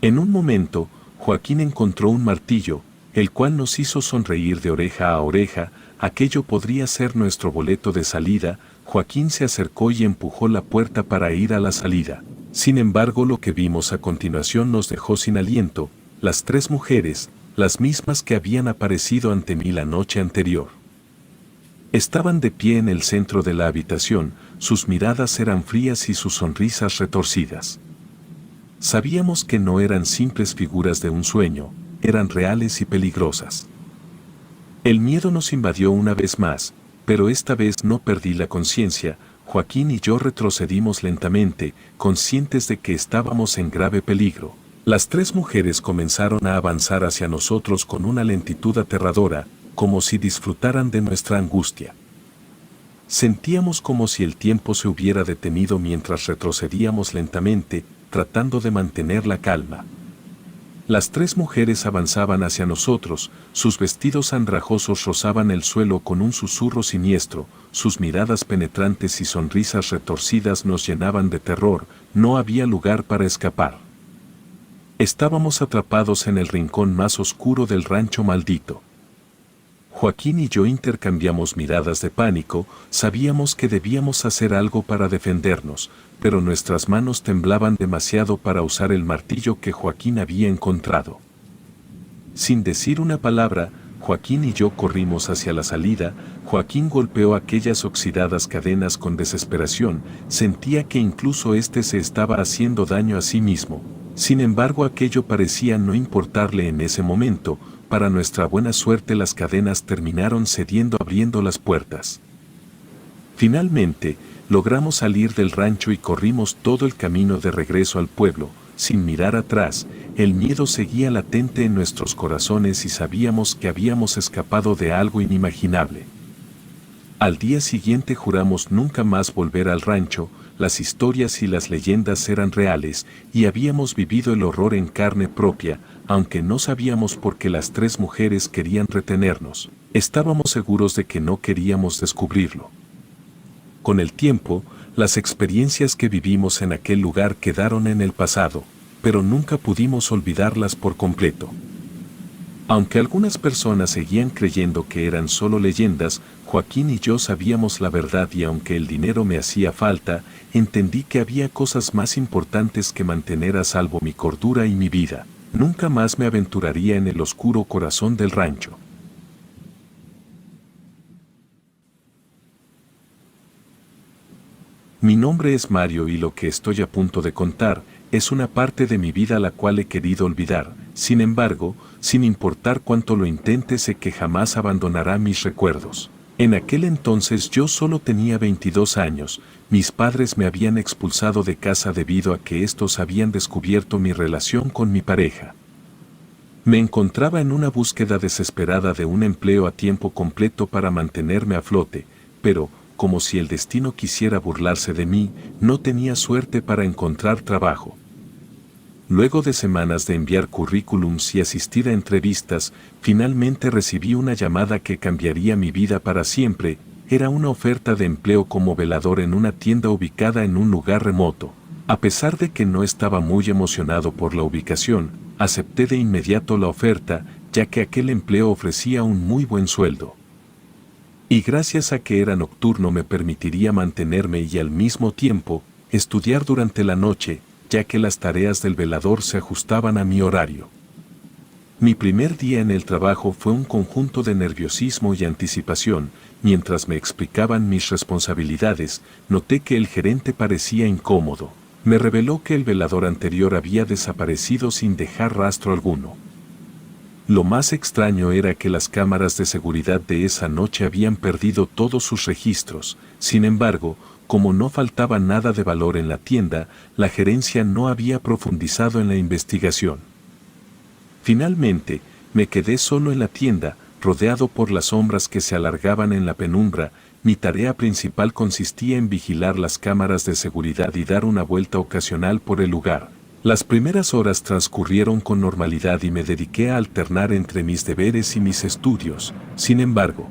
En un momento, Joaquín encontró un martillo, el cual nos hizo sonreír de oreja a oreja. Aquello podría ser nuestro boleto de salida. Joaquín se acercó y empujó la puerta para ir a la salida. Sin embargo, lo que vimos a continuación nos dejó sin aliento. Las tres mujeres, las mismas que habían aparecido ante mí la noche anterior, estaban de pie en el centro de la habitación. Sus miradas eran frías y sus sonrisas retorcidas. Sabíamos que no eran simples figuras de un sueño, eran reales y peligrosas. El miedo nos invadió una vez más, pero esta vez no perdí la conciencia. Joaquín y yo retrocedimos lentamente, conscientes de que estábamos en grave peligro. Las tres mujeres comenzaron a avanzar hacia nosotros con una lentitud aterradora, como si disfrutaran de nuestra angustia. Sentíamos como si el tiempo se hubiera detenido mientras retrocedíamos lentamente, tratando de mantener la calma. Las tres mujeres avanzaban hacia nosotros, sus vestidos andrajosos rozaban el suelo con un susurro siniestro, sus miradas penetrantes y sonrisas retorcidas nos llenaban de terror. No había lugar para escapar. Estábamos atrapados en el rincón más oscuro del rancho maldito. Joaquín y yo intercambiamos miradas de pánico. Sabíamos que debíamos hacer algo para defendernos, pero nuestras manos temblaban demasiado para usar el martillo que Joaquín había encontrado. Sin decir una palabra, Joaquín y yo corrimos hacia la salida. Joaquín golpeó aquellas oxidadas cadenas con desesperación. Sentía que incluso se estaba haciendo daño a sí mismo. Sin embargo, aquello parecía no importarle en ese momento. Para nuestra buena suerte, las cadenas terminaron cediendo, abriendo las puertas. Finalmente, logramos salir del rancho y corrimos todo el camino de regreso al pueblo, sin mirar atrás. El miedo seguía latente en nuestros corazones y sabíamos que habíamos escapado de algo inimaginable. Al día siguiente juramos nunca más volver al rancho. Las historias y las leyendas eran reales y habíamos vivido el horror en carne propia. Aunque no sabíamos por qué las tres mujeres querían retenernos, estábamos seguros de que no queríamos descubrirlo. Con el tiempo, las experiencias que vivimos en aquel lugar quedaron en el pasado, pero nunca pudimos olvidarlas por completo. Aunque algunas personas seguían creyendo que eran solo leyendas, Joaquín y yo sabíamos la verdad, y aunque el dinero me hacía falta, entendí que había cosas más importantes que mantener a salvo mi cordura y mi vida. Nunca más me aventuraría en el oscuro corazón del rancho. nombre es Mario y lo que estoy a punto de contar es una parte de mi vida la cual he querido olvidar. Sin embargo, sin importar cuánto lo intente, sé que jamás abandonará mis recuerdos. En aquel entonces yo solo tenía 22 años, mis padres me habían expulsado de casa debido a que estos habían descubierto mi relación con mi pareja. Me encontraba en una búsqueda desesperada de un empleo a tiempo completo para mantenerme a flote, pero, como si el destino quisiera burlarse de mí, no tenía suerte para encontrar trabajo. Luego de semanas de enviar currículums y asistir a entrevistas, finalmente recibí una llamada que cambiaría mi vida para siempre. Era una oferta de empleo como velador en una tienda ubicada en un lugar remoto. A pesar de que no estaba muy emocionado por la ubicación, acepté de inmediato la oferta, ya que aquel empleo ofrecía un muy buen sueldo. Y gracias a que era nocturno me permitiría mantenerme y al mismo tiempo, estudiar durante la noche, ya que las tareas del velador se ajustaban a mi horario. Mi primer día en el trabajo fue un conjunto de nerviosismo y anticipación. Mientras me explicaban mis responsabilidades, noté que el gerente parecía incómodo. Me reveló que el velador anterior había desaparecido sin dejar rastro alguno. Lo más extraño era que las cámaras de seguridad de esa noche habían perdido todos sus registros. Sin embargo, como no faltaba nada de valor en la tienda, la gerencia no había profundizado en la investigación. Finalmente, me quedé solo en la tienda, rodeado por las sombras que se alargaban en la penumbra. Mi tarea principal consistía en vigilar las cámaras de seguridad y dar una vuelta ocasional por el lugar. Las primeras horas transcurrieron con normalidad y me dediqué a alternar entre mis deberes y mis estudios. Sin embargo,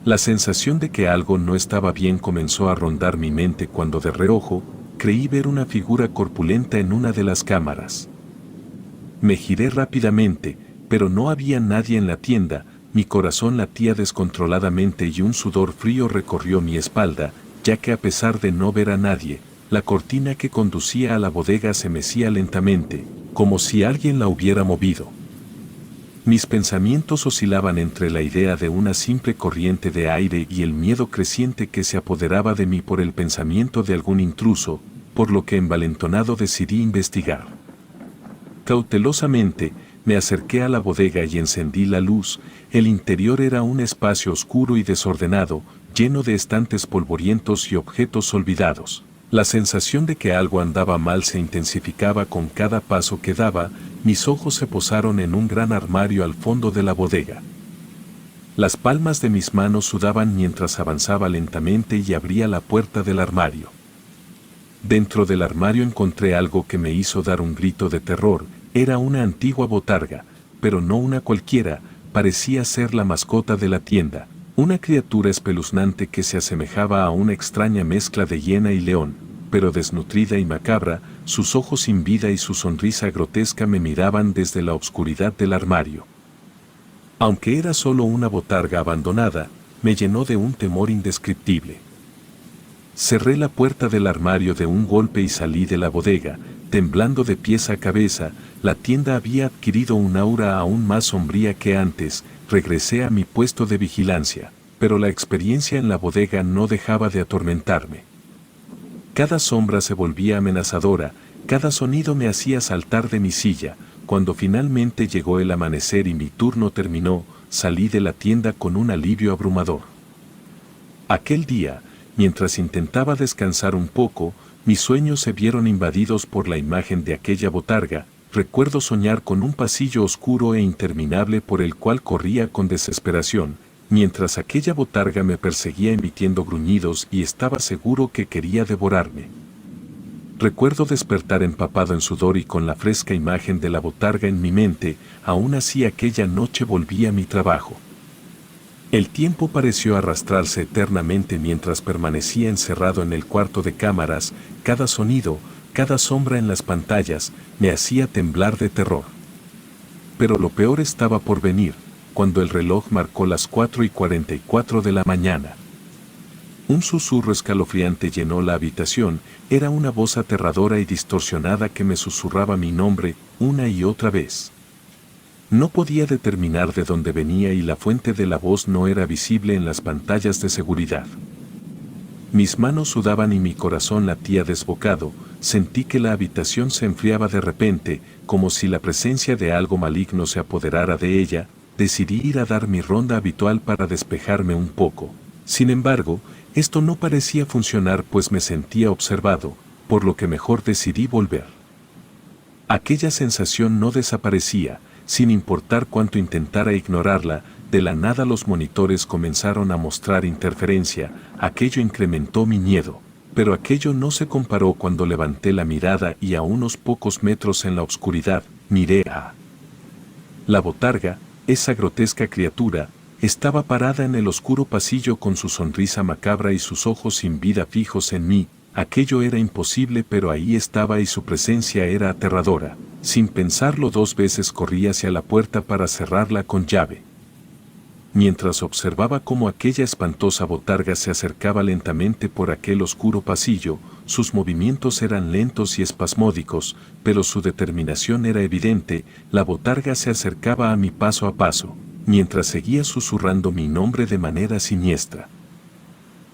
la sensación de que algo no estaba bien comenzó a rondar mi mente cuando de reojo creí ver una figura corpulenta en una de las cámaras. Me giré rápidamente, pero no había nadie en la tienda. Mi corazón latía descontroladamente y un sudor frío recorrió mi espalda, ya que a pesar de no ver a nadie, la cortina que conducía a la bodega se mecía lentamente, como si alguien la hubiera movido. Mis pensamientos oscilaban entre la idea de una simple corriente de aire y el miedo creciente que se apoderaba de mí por el pensamiento de algún intruso, por lo que envalentonado decidí investigar. Cautelosamente, me acerqué a la bodega y encendí la luz. El interior era un espacio oscuro y desordenado, lleno de estantes polvorientos y objetos olvidados. La sensación de que algo andaba mal se intensificaba con cada paso que daba. Mis ojos se posaron en un gran armario al fondo de la bodega. Las palmas de mis manos sudaban mientras avanzaba lentamente y abría la puerta del armario. Dentro del armario encontré algo que me hizo dar un grito de terror. Era una antigua botarga, pero no una cualquiera, parecía ser la mascota de la tienda. Una criatura espeluznante que se asemejaba a una extraña mezcla de hiena y león, pero desnutrida y macabra. Sus ojos sin vida y su sonrisa grotesca me miraban desde la oscuridad del armario. Aunque era solo una botarga abandonada, me llenó de un temor indescriptible. Cerré la puerta del armario de un golpe y salí de la bodega, temblando de pies a cabeza. La tienda había adquirido un aura aún más sombría que antes. Regresé a mi puesto de vigilancia, pero la experiencia en la bodega no dejaba de atormentarme. Cada sombra se volvía amenazadora, cada sonido me hacía saltar de mi silla. Cuando finalmente llegó el amanecer y mi turno terminó, salí de la tienda con un alivio abrumador. Aquel día, mientras intentaba descansar un poco, mis sueños se vieron invadidos por la imagen de aquella botarga. Recuerdo soñar con un pasillo oscuro e interminable por el cual corría con desesperación, mientras aquella botarga me perseguía emitiendo gruñidos y estaba seguro que quería devorarme. Recuerdo despertar empapado en sudor y con la fresca imagen de la botarga en mi mente. Aún así aquella noche volví a mi trabajo. El tiempo pareció arrastrarse eternamente mientras permanecía encerrado en el cuarto de cámaras. Cada sonido, cada sombra en las pantallas, me hacía temblar de terror. Pero lo peor estaba por venir, cuando el reloj marcó las 4:44 de la mañana. Un susurro escalofriante llenó la habitación. Era una voz aterradora y distorsionada que me susurraba mi nombre una y otra vez. No podía determinar de dónde venía y la fuente de la voz no era visible en las pantallas de seguridad. Mis manos sudaban y mi corazón latía desbocado. Sentí que la habitación se enfriaba de repente, como si la presencia de algo maligno se apoderara de ella. Decidí ir a dar mi ronda habitual para despejarme un poco. Sin embargo, esto no parecía funcionar, pues me sentía observado, por lo que mejor decidí volver. Aquella sensación no desaparecía, sin importar cuánto intentara ignorarla. De la nada los monitores comenzaron a mostrar interferencia. Aquello incrementó mi miedo, pero aquello no se comparó cuando levanté la mirada y a unos pocos metros en la oscuridad, miré a la botarga. Esa grotesca criatura estaba parada en el oscuro pasillo con su sonrisa macabra y sus ojos sin vida fijos en mí. Aquello era imposible, pero ahí estaba y su presencia era aterradora. Sin pensarlo 2 veces corrí hacia la puerta para cerrarla con llave. Mientras observaba cómo aquella espantosa botarga se acercaba lentamente por aquel oscuro pasillo, sus movimientos eran lentos y espasmódicos, pero su determinación era evidente. La botarga se acercaba a mí paso a paso, mientras seguía susurrando mi nombre de manera siniestra.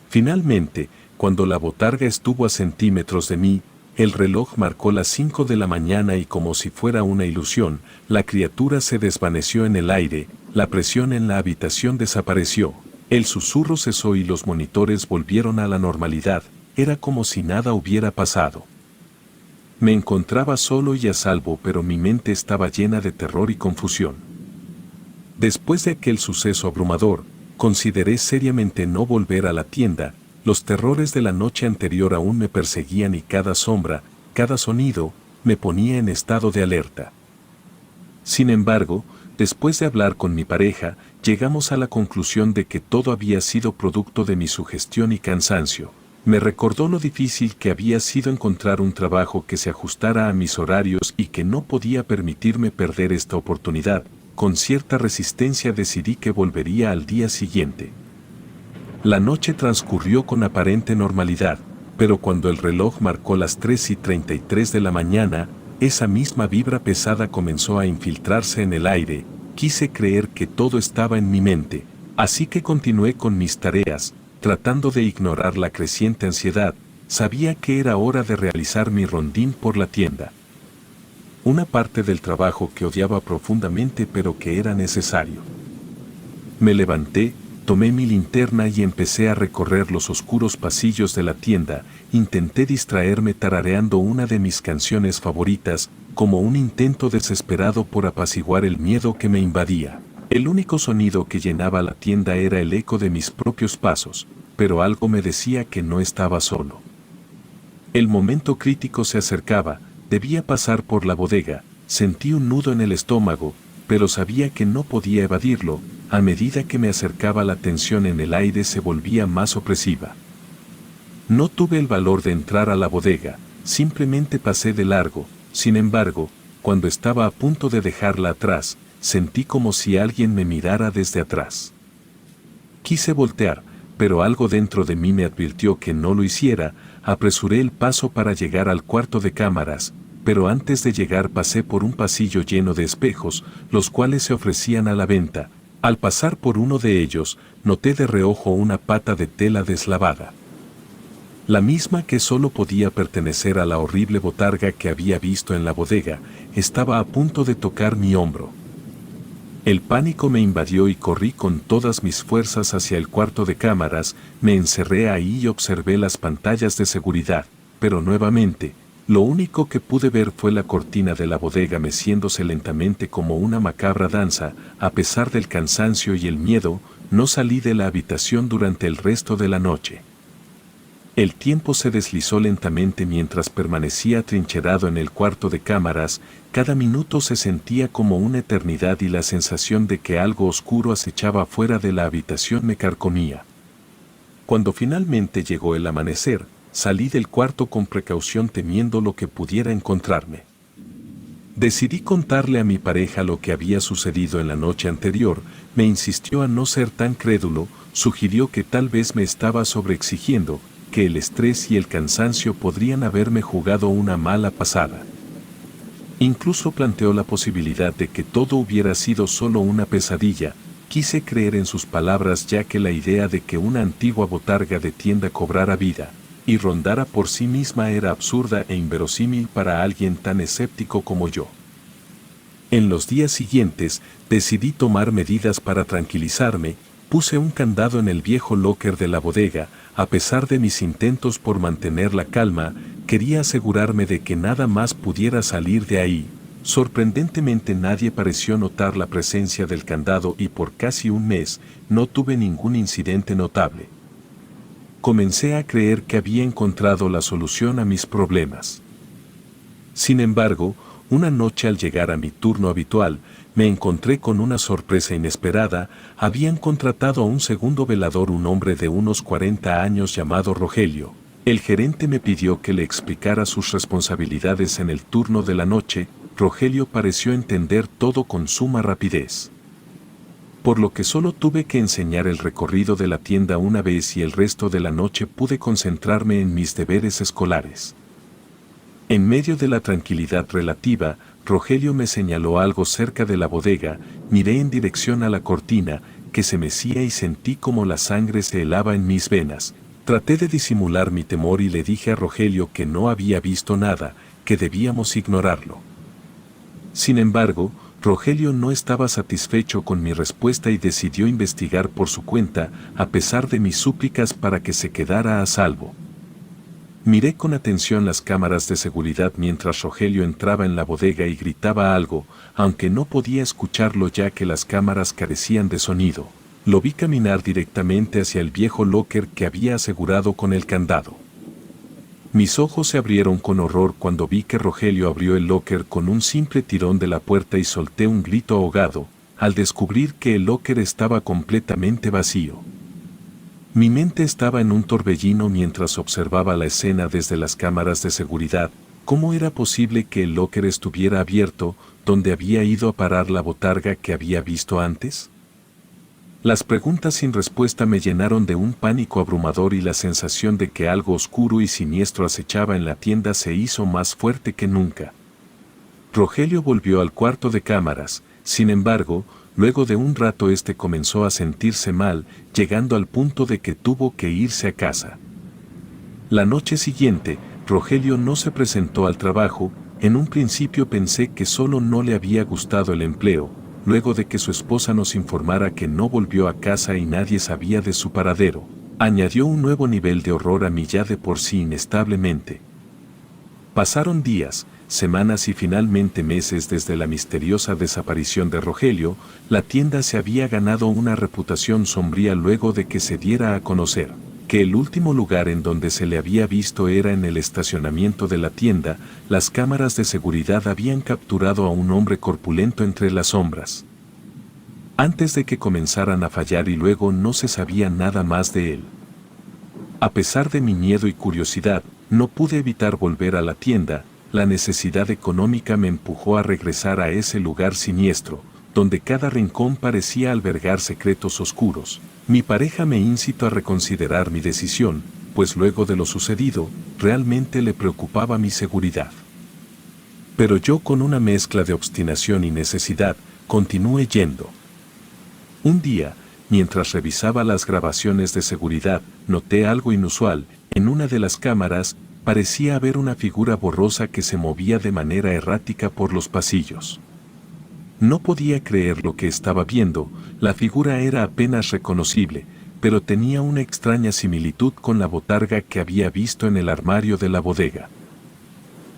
Finalmente, cuando la botarga estuvo a centímetros de mí, el reloj marcó las 5 de la mañana y como si fuera una ilusión, la criatura se desvaneció en el aire. La presión en la habitación desapareció, el susurro cesó y los monitores volvieron a la normalidad. Era como si nada hubiera pasado. Me encontraba solo y a salvo, pero mi mente estaba llena de terror y confusión. Después de aquel suceso abrumador, consideré seriamente no volver a la tienda. Los terrores de la noche anterior aún me perseguían y cada sombra, cada sonido, me ponía en estado de alerta. Sin embargo, después de hablar con mi pareja, llegamos a la conclusión de que todo había sido producto de mi sugestión y cansancio. Me recordó lo difícil que había sido encontrar un trabajo que se ajustara a mis horarios y que no podía permitirme perder esta oportunidad. Con cierta resistencia decidí que volvería al día siguiente. La noche transcurrió con aparente normalidad, pero cuando el reloj marcó las 3:33 de la mañana, esa misma vibra pesada comenzó a infiltrarse en el aire. Quise creer que todo estaba en mi mente, así que continué con mis tareas, tratando de ignorar la creciente ansiedad. Sabía que era hora de realizar mi rondín por la tienda. Una parte del trabajo que odiaba profundamente, pero que era necesario. Me levanté, tomé mi linterna y empecé a recorrer los oscuros pasillos de la tienda. Intenté distraerme tarareando una de mis canciones favoritas, como un intento desesperado por apaciguar el miedo que me invadía. El único sonido que llenaba la tienda era el eco de mis propios pasos, pero algo me decía que no estaba solo. El momento crítico se acercaba. Debía pasar por la bodega. Sentí un nudo en el estómago, pero sabía que no podía evadirlo. A medida que me acercaba, la tensión en el aire se volvía más opresiva. No tuve el valor de entrar a la bodega, simplemente pasé de largo. Sin embargo, cuando estaba a punto de dejarla atrás, sentí como si alguien me mirara desde atrás. Quise voltear, pero algo dentro de mí me advirtió que no lo hiciera. Apresuré el paso para llegar al cuarto de cámaras, pero antes de llegar pasé por un pasillo lleno de espejos, los cuales se ofrecían a la venta. Al pasar por uno de ellos, noté de reojo una pata de tela deslavada. La misma que solo podía pertenecer a la horrible botarga que había visto en la bodega. Estaba a punto de tocar mi hombro. El pánico me invadió y corrí con todas mis fuerzas hacia el cuarto de cámaras. Me encerré ahí y observé las pantallas de seguridad, pero nuevamente, lo único que pude ver fue la cortina de la bodega meciéndose lentamente como una macabra danza. A pesar del cansancio y el miedo, no salí de la habitación durante el resto de la noche. El tiempo se deslizó lentamente mientras permanecía atrincherado en el cuarto de cámaras. Cada minuto se sentía como una eternidad y la sensación de que algo oscuro acechaba fuera de la habitación me carcomía. Cuando finalmente llegó el amanecer, salí del cuarto con precaución temiendo lo que pudiera encontrarme. Decidí contarle a mi pareja lo que había sucedido en la noche anterior. Me insistió a no ser tan crédulo, sugirió que tal vez me estaba sobreexigiendo, que el estrés y el cansancio podrían haberme jugado una mala pasada. Incluso planteó la posibilidad de que todo hubiera sido solo una pesadilla, Quise creer en sus palabras, ya que la idea de que una antigua botarga de tienda cobrara vida y rondara por sí misma era absurda e inverosímil para alguien tan escéptico como yo. En los días siguientes, decidí tomar medidas para tranquilizarme. Puse un candado en el viejo locker de la bodega. A pesar de mis intentos por mantener la calma, quería asegurarme de que nada más pudiera salir de ahí. Sorprendentemente nadie pareció notar la presencia del candado y por casi un mes no tuve ningún incidente notable. Comencé a creer que había encontrado la solución a mis problemas. Sin embargo, una noche al llegar a mi turno habitual, me encontré con una sorpresa inesperada. Habían contratado a un segundo velador, un hombre de unos 40 años llamado Rogelio. El gerente me pidió que le explicara sus responsabilidades en el turno de la noche. Rogelio pareció entender todo con suma rapidez, por lo que solo tuve que enseñar el recorrido de la tienda una vez y el resto de la noche pude concentrarme en mis deberes escolares. En medio de la tranquilidad relativa, Rogelio me señaló algo cerca de la bodega. Miré en dirección a la cortina, que se mecía, y sentí como la sangre se helaba en mis venas. Traté de disimular mi temor y le dije a Rogelio que no había visto nada, que debíamos ignorarlo. Sin embargo, Rogelio no estaba satisfecho con mi respuesta y decidió investigar por su cuenta, a pesar de mis súplicas para que se quedara a salvo. Miré con atención las cámaras de seguridad mientras Rogelio entraba en la bodega y gritaba algo, aunque no podía escucharlo ya que las cámaras carecían de sonido. Lo vi caminar directamente hacia el viejo locker que había asegurado con el candado. Mis ojos se abrieron con horror cuando vi que Rogelio abrió el locker con un simple tirón de la puerta y solté un grito ahogado al descubrir que el locker estaba completamente vacío. Mi mente estaba en un torbellino mientras observaba la escena desde las cámaras de seguridad. ¿Cómo era posible que el locker estuviera abierto, donde había ido a parar la botarga que había visto antes? Las preguntas sin respuesta me llenaron de un pánico abrumador y la sensación de que algo oscuro y siniestro acechaba en la tienda se hizo más fuerte que nunca. Rogelio volvió al cuarto de cámaras. Sin embargo, luego de un rato comenzó a sentirse mal, llegando al punto de que tuvo que irse a casa. La noche siguiente, Rogelio no se presentó al trabajo. En un principio pensé que solo no le había gustado el empleo. Luego de que su esposa nos informara que no volvió a casa y nadie sabía de su paradero, añadió un nuevo nivel de horror a mi ya de por sí inestable mente. Pasaron días, semanas y finalmente meses desde la misteriosa desaparición de Rogelio. La tienda se había ganado una reputación sombría luego de que se diera a conocer que el último lugar en donde se le había visto era en el estacionamiento de la tienda. Las cámaras de seguridad habían capturado a un hombre corpulento entre las sombras, antes de que comenzaran a fallar, y luego no se sabía nada más de él. A pesar de mi miedo y curiosidad, no pude evitar volver a la tienda. La necesidad económica me empujó a regresar a ese lugar siniestro, donde cada rincón parecía albergar secretos oscuros. Mi pareja me incitó a reconsiderar mi decisión, pues luego de lo sucedido, realmente le preocupaba mi seguridad. Pero yo, con una mezcla de obstinación y necesidad, continué yendo. Un día, mientras revisaba las grabaciones de seguridad, noté algo inusual. En una de las cámaras, parecía haber una figura borrosa que se movía de manera errática por los pasillos. No podía creer lo que estaba viendo. La figura era apenas reconocible, pero tenía una extraña similitud con la botarga que había visto en el armario de la bodega.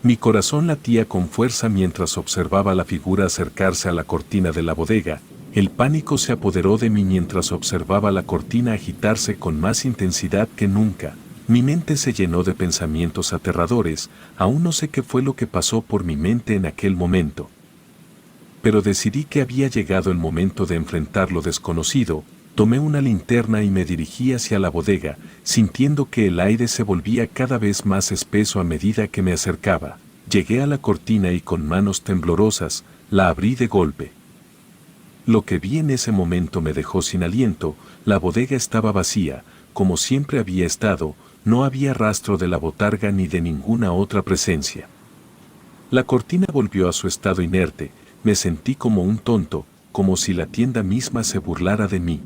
Mi corazón latía con fuerza mientras observaba la figura acercarse a la cortina de la bodega. El pánico se apoderó de mí mientras observaba la cortina agitarse con más intensidad que nunca. Mi mente se llenó de pensamientos aterradores. Aún no sé qué fue lo que pasó por mi mente en aquel momento, pero decidí que había llegado el momento de enfrentar lo desconocido. Tomé una linterna y me dirigí hacia la bodega, sintiendo que el aire se volvía cada vez más espeso a medida que me acercaba. Llegué a la cortina y con manos temblorosas, la abrí de golpe. Lo que vi en ese momento me dejó sin aliento. La bodega estaba vacía, como siempre había estado. No había rastro de la botarga ni de ninguna otra presencia. La cortina volvió a su estado inerte. Me sentí como un tonto, como si la tienda misma se burlara de mí.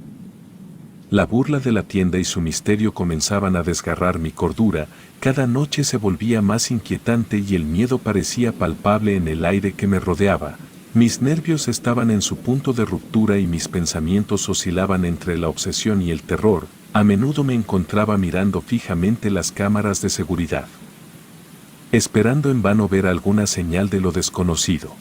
La burla de la tienda y su misterio comenzaban a desgarrar mi cordura, cada noche se volvía más inquietante y el miedo parecía palpable en el aire que me rodeaba. Mis nervios estaban en su punto de ruptura y mis pensamientos oscilaban entre la obsesión y el terror. A menudo me encontraba mirando fijamente las cámaras de seguridad, esperando en vano ver alguna señal de lo desconocido.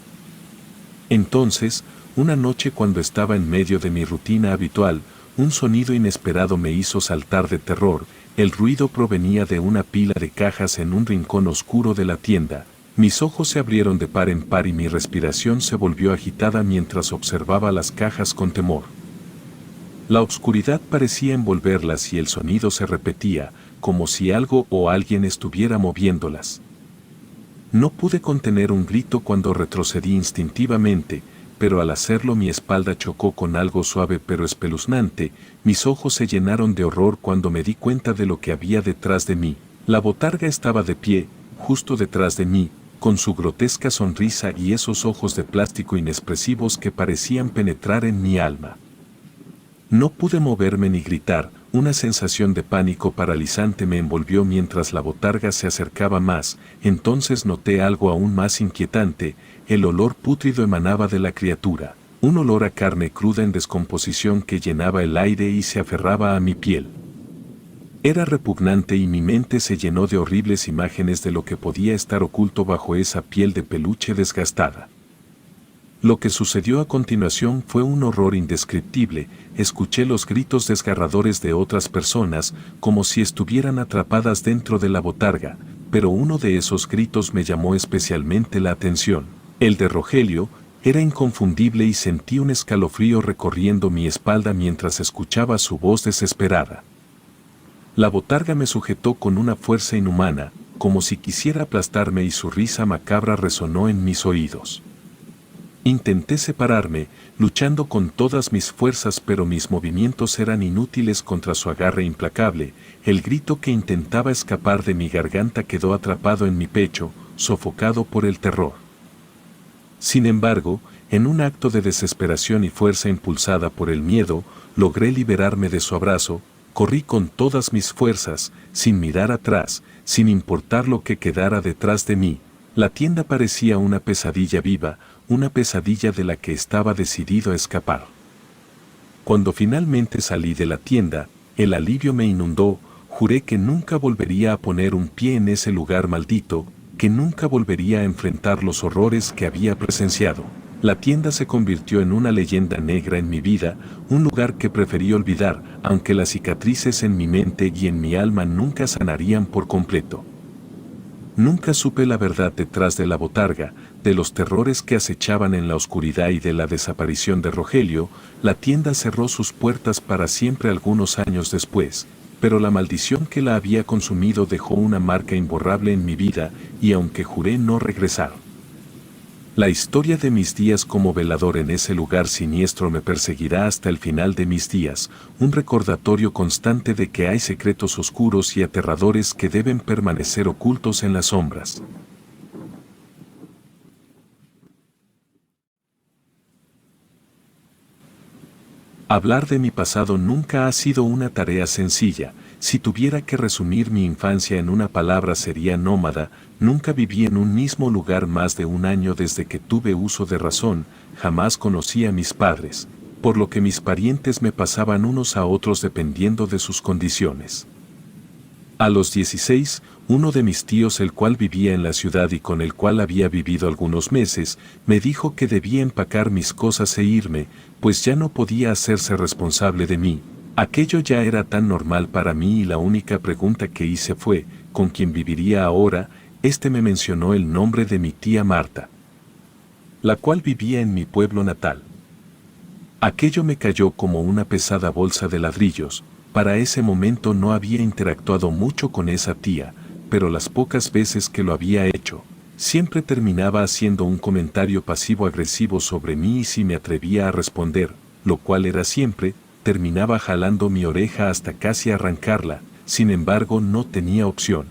Entonces, una noche cuando estaba en medio de mi rutina habitual, un sonido inesperado me hizo saltar de terror. El ruido provenía de una pila de cajas en un rincón oscuro de la tienda. Mis ojos se abrieron de par en par y mi respiración se volvió agitada mientras observaba las cajas con temor. La oscuridad parecía envolverlas y el sonido se repetía, como si algo o alguien estuviera moviéndolas. No pude contener un grito cuando retrocedí instintivamente, pero al hacerlo mi espalda chocó con algo suave pero espeluznante. Mis ojos se llenaron de horror cuando me di cuenta de lo que había detrás de mí. La botarga estaba de pie, justo detrás de mí, con su grotesca sonrisa y esos ojos de plástico inexpresivos que parecían penetrar en mi alma. No pude moverme ni gritar, una sensación de pánico paralizante me envolvió mientras la botarga se acercaba más. Entonces noté algo aún más inquietante. El olor pútrido emanaba de la criatura, un olor a carne cruda en descomposición que llenaba el aire y se aferraba a mi piel. Era repugnante y mi mente se llenó de horribles imágenes de lo que podía estar oculto bajo esa piel de peluche desgastada. Lo que sucedió a continuación fue un horror indescriptible. Escuché los gritos desgarradores de otras personas, como si estuvieran atrapadas dentro de la botarga, pero uno de esos gritos me llamó especialmente la atención. El de Rogelio era inconfundible y sentí un escalofrío recorriendo mi espalda mientras escuchaba su voz desesperada. La botarga me sujetó con una fuerza inhumana, como si quisiera aplastarme y su risa macabra resonó en mis oídos. Intenté separarme, luchando con todas mis fuerzas, pero mis movimientos eran inútiles contra su agarre implacable. El grito que intentaba escapar de mi garganta quedó atrapado en mi pecho, sofocado por el terror. Sin embargo, en un acto de desesperación y fuerza impulsada por el miedo, logré liberarme de su abrazo. Corrí con todas mis fuerzas, sin mirar atrás, sin importar lo que quedara detrás de mí. La tienda parecía una pesadilla viva, una pesadilla de la que estaba decidido a escapar. Cuando finalmente salí de la tienda, el alivio me inundó. Juré que nunca volvería a poner un pie en ese lugar maldito, que nunca volvería a enfrentar los horrores que había presenciado. La tienda se convirtió en una leyenda negra en mi vida, un lugar que preferí olvidar, aunque las cicatrices en mi mente y en mi alma nunca sanarían por completo. Nunca supe la verdad detrás de la botarga, de los terrores que acechaban en la oscuridad y de la desaparición de Rogelio. La tienda cerró sus puertas para siempre algunos años después, pero la maldición que la había consumido dejó una marca imborrable en mi vida, y aunque juré no regresar. La historia de mis días como velador en ese lugar siniestro me perseguirá hasta el final de mis días, un recordatorio constante de que hay secretos oscuros y aterradores que deben permanecer ocultos en las sombras. Hablar de mi pasado nunca ha sido una tarea sencilla. Si tuviera que resumir mi infancia en una palabra sería nómada. Nunca viví en un mismo lugar más de un año desde que tuve uso de razón. Jamás conocí a mis padres, por lo que mis parientes me pasaban unos a otros dependiendo de sus condiciones. A los 16, uno de mis tíos, el cual vivía en la ciudad y con el cual había vivido algunos meses, me dijo que debía empacar mis cosas e irme, pues ya no podía hacerse responsable de mí. Aquello ya era tan normal para mí y la única pregunta que hice fue, ¿con quién viviría ahora? Me mencionó el nombre de mi tía Marta, la cual vivía en mi pueblo natal. Aquello me cayó como una pesada bolsa de ladrillos. Para ese momento no había interactuado mucho con esa tía, pero las pocas veces que lo había hecho, siempre terminaba haciendo un comentario pasivo-agresivo sobre mí y si me atrevía a responder, lo cual era siempre, terminaba jalando mi oreja hasta casi arrancarla. Sin embargo no tenía opción.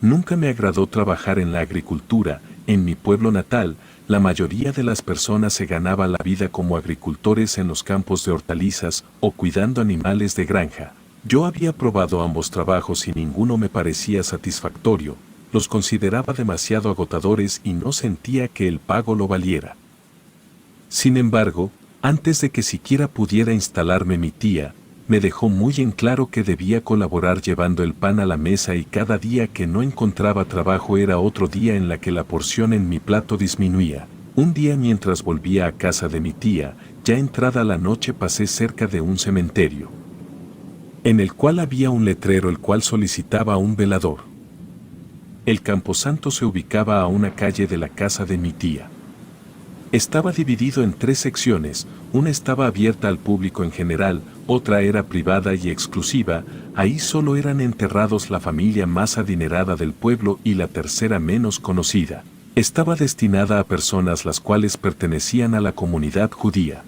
Nunca me agradó trabajar en la agricultura, En mi pueblo natal, la mayoría de las personas se ganaba la vida como agricultores en los campos de hortalizas o cuidando animales de granja. Yo había probado ambos trabajos y ninguno me parecía satisfactorio, los consideraba demasiado agotadores y no sentía que el pago lo valiera. Sin embargo, antes de que siquiera pudiera instalarme mi tía, me dejó muy en claro que debía colaborar llevando el pan a la mesa y cada día que no encontraba trabajo era otro día en la que la porción en mi plato disminuía. Un día mientras volvía a casa de mi tía, ya entrada la noche pasé cerca de un cementerio, en el cual había un letrero el cual solicitaba un velador. El camposanto se ubicaba a una calle de la casa de mi tía. Estaba dividido en 3 secciones, una estaba abierta al público en general, otra era privada y exclusiva, ahí solo eran enterrados la familia más adinerada del pueblo y la tercera menos conocida. Estaba destinada a personas las cuales pertenecían a la comunidad judía.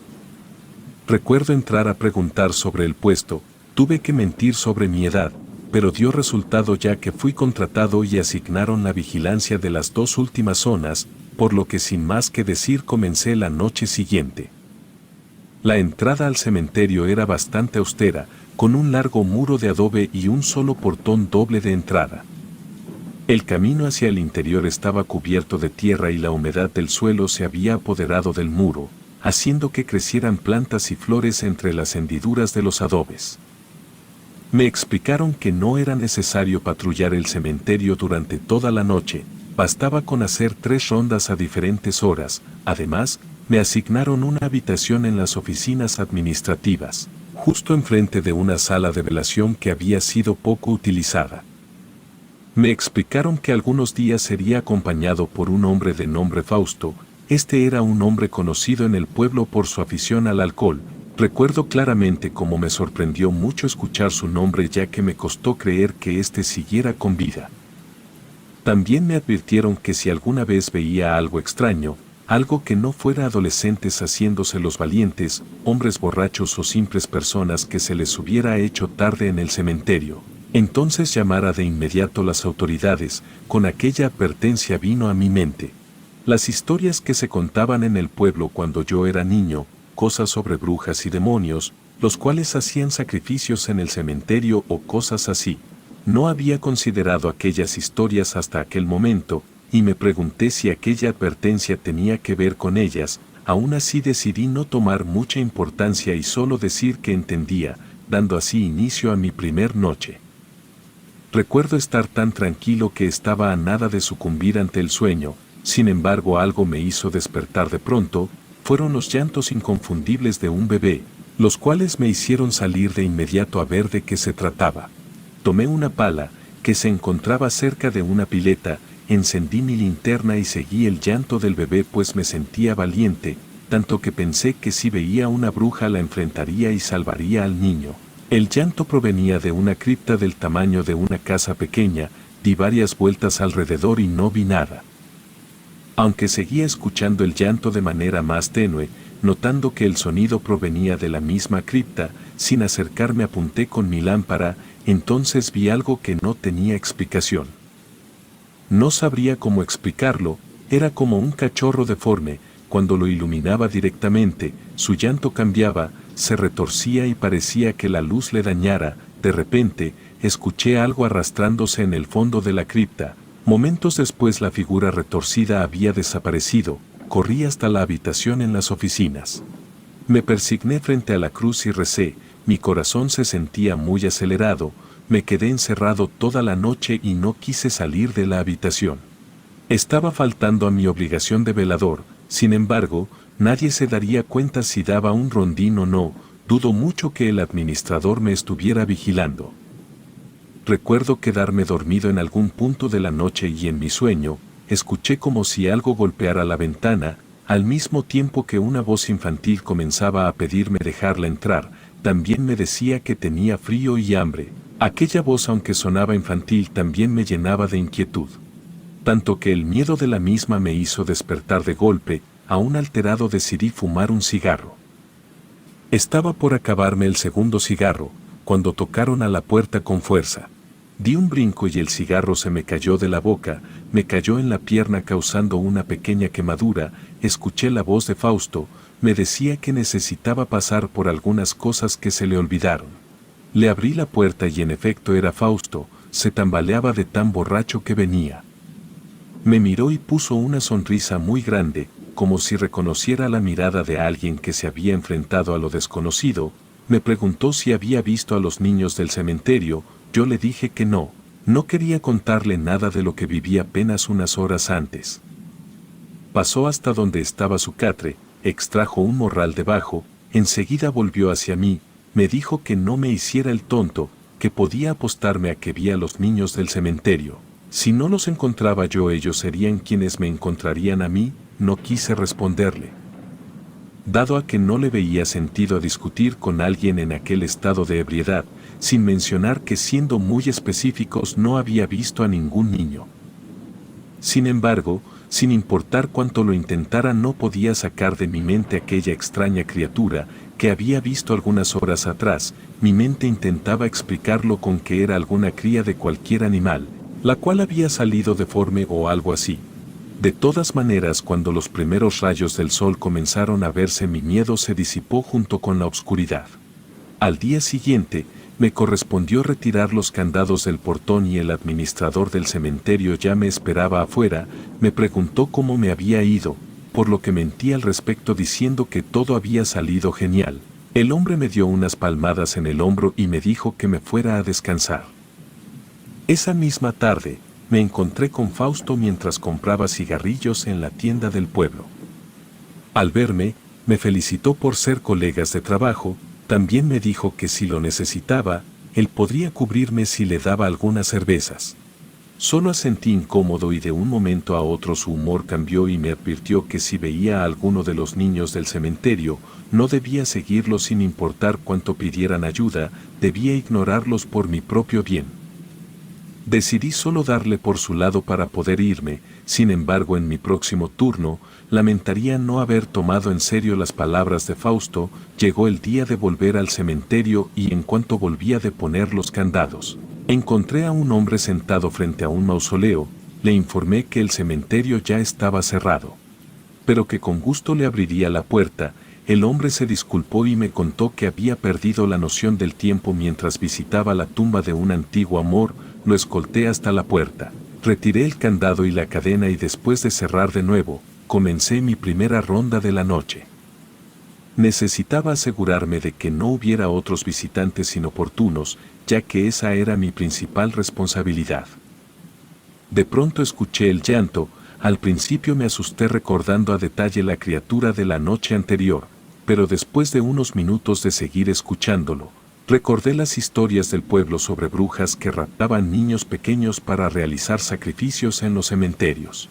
Recuerdo entrar a preguntar sobre el puesto, tuve que mentir sobre mi edad, pero dio resultado ya que fui contratado y asignaron la vigilancia de las 2 últimas zonas, por lo que sin más que decir comencé la noche siguiente. La entrada al cementerio era bastante austera, con un largo muro de adobe y un solo portón doble de entrada. El camino hacia el interior estaba cubierto de tierra y la humedad del suelo se había apoderado del muro, haciendo que crecieran plantas y flores entre las hendiduras de los adobes. Me explicaron que no era necesario patrullar el cementerio durante toda la noche, bastaba con hacer 3 rondas a diferentes horas. Además, me asignaron una habitación en las oficinas administrativas, justo enfrente de una sala de velación que había sido poco utilizada. Me explicaron que algunos días sería acompañado por un hombre de nombre Fausto. Este era un hombre conocido en el pueblo por su afición al alcohol. Recuerdo claramente cómo me sorprendió mucho escuchar su nombre ya que me costó creer que éste siguiera con vida. También me advirtieron que si alguna vez veía algo extraño, algo que no fuera adolescentes haciéndose los valientes, hombres borrachos o simples personas que se les hubiera hecho tarde en el cementerio, entonces llamara de inmediato las autoridades. Con aquella advertencia vino a mi mente las historias que se contaban en el pueblo cuando yo era niño, cosas sobre brujas y demonios, los cuales hacían sacrificios en el cementerio o cosas así. No había considerado aquellas historias hasta aquel momento, y me pregunté si aquella advertencia tenía que ver con ellas. Aún así decidí no tomar mucha importancia y solo decir que entendía, dando así inicio a mi primer noche. Recuerdo estar tan tranquilo que estaba a nada de sucumbir ante el sueño. Sin embargo, algo me hizo despertar de pronto. Fueron los llantos inconfundibles de un bebé, los cuales me hicieron salir de inmediato a ver de qué se trataba. Tomé una pala, que se encontraba cerca de una pileta, encendí mi linterna y seguí el llanto del bebé pues me sentía valiente, tanto que pensé que si veía una bruja la enfrentaría y salvaría al niño. El llanto provenía de una cripta del tamaño de una casa pequeña, di varias vueltas alrededor y no vi nada. Aunque seguía escuchando el llanto de manera más tenue, notando que el sonido provenía de la misma cripta, sin acercarme apunté con mi lámpara. Entonces vi algo que no tenía explicación. No sabría cómo explicarlo, era como un cachorro deforme. Cuando lo iluminaba directamente, su llanto cambiaba, se retorcía y parecía que la luz le dañara. De repente, escuché algo arrastrándose en el fondo de la cripta. Momentos después la figura retorcida había desaparecido. Corrí hasta la habitación en las oficinas. Me persigné frente a la cruz y recé. Mi corazón se sentía muy acelerado, me quedé encerrado toda la noche y no quise salir de la habitación. Estaba faltando a mi obligación de velador, sin embargo, nadie se daría cuenta si daba un rondín o no, dudo mucho que el administrador me estuviera vigilando. Recuerdo quedarme dormido en algún punto de la noche y en mi sueño, escuché como si algo golpeara la ventana, al mismo tiempo que una voz infantil comenzaba a pedirme dejarla entrar. También me decía que tenía frío y hambre. Aquella voz, aunque sonaba infantil, también me llenaba de inquietud. Tanto que el miedo de la misma me hizo despertar de golpe. Aún alterado decidí fumar un cigarro. Estaba por acabarme el segundo cigarro, cuando tocaron a la puerta con fuerza. Di un brinco y el cigarro se me cayó de la boca, me cayó en la pierna causando una pequeña quemadura. Escuché la voz de Fausto, me decía que necesitaba pasar por algunas cosas que se le olvidaron. Le abrí la puerta y en efecto era Fausto, se tambaleaba de tan borracho que venía. Me miró y puso una sonrisa muy grande, como si reconociera la mirada de alguien que se había enfrentado a lo desconocido. Me preguntó si había visto a los niños del cementerio. Yo le dije que no, no quería contarle nada de lo que viví apenas unas horas antes. Pasó hasta donde estaba su catre, extrajo un morral debajo, enseguida volvió hacia mí, me dijo que no me hiciera el tonto, que podía apostarme a que vi a los niños del cementerio. Si no los encontraba yo, ellos serían quienes me encontrarían a mí. No quise responderle. Dado a que no le veía sentido a discutir con alguien en aquel estado de ebriedad, sin mencionar que siendo muy específicos no había visto a ningún niño. Sin embargo, sin importar cuánto lo intentara, no podía sacar de mi mente aquella extraña criatura que había visto algunas horas atrás. Mi mente intentaba explicarlo con que era alguna cría de cualquier animal, la cual había salido deforme o algo así. De todas maneras, cuando los primeros rayos del sol comenzaron a verse, mi miedo se disipó junto con la oscuridad. Al día siguiente, me correspondió retirar los candados del portón y el administrador del cementerio ya me esperaba afuera. Me preguntó cómo me había ido, por lo que mentí al respecto diciendo que todo había salido genial. El hombre me dio unas palmadas en el hombro y me dijo que me fuera a descansar. Esa misma tarde, me encontré con Fausto mientras compraba cigarrillos en la tienda del pueblo. Al verme, me felicitó por ser colegas de trabajo. También me dijo que si lo necesitaba, él podría cubrirme si le daba algunas cervezas. Solo asentí incómodo y de un momento a otro su humor cambió y me advirtió que si veía a alguno de los niños del cementerio, no debía seguirlos sin importar cuánto pidieran ayuda, debía ignorarlos por mi propio bien. Decidí solo darle por su lado para poder irme. Sin embargo, en mi próximo turno, lamentaría no haber tomado en serio las palabras de Fausto. Llegó el día de volver al cementerio y en cuanto volvía de poner los candados, encontré a un hombre sentado frente a un mausoleo. Le informé que el cementerio ya estaba cerrado, pero que con gusto le abriría la puerta. El hombre se disculpó y me contó que había perdido la noción del tiempo mientras visitaba la tumba de un antiguo amor. Lo escolté hasta la puerta, retiré el candado y la cadena y después de cerrar de nuevo, comencé mi primera ronda de la noche. Necesitaba asegurarme de que no hubiera otros visitantes inoportunos, ya que esa era mi principal responsabilidad. De pronto escuché el llanto. Al principio me asusté recordando a detalle la criatura de la noche anterior, pero después de unos minutos de seguir escuchándolo, recordé las historias del pueblo sobre brujas que raptaban niños pequeños para realizar sacrificios en los cementerios.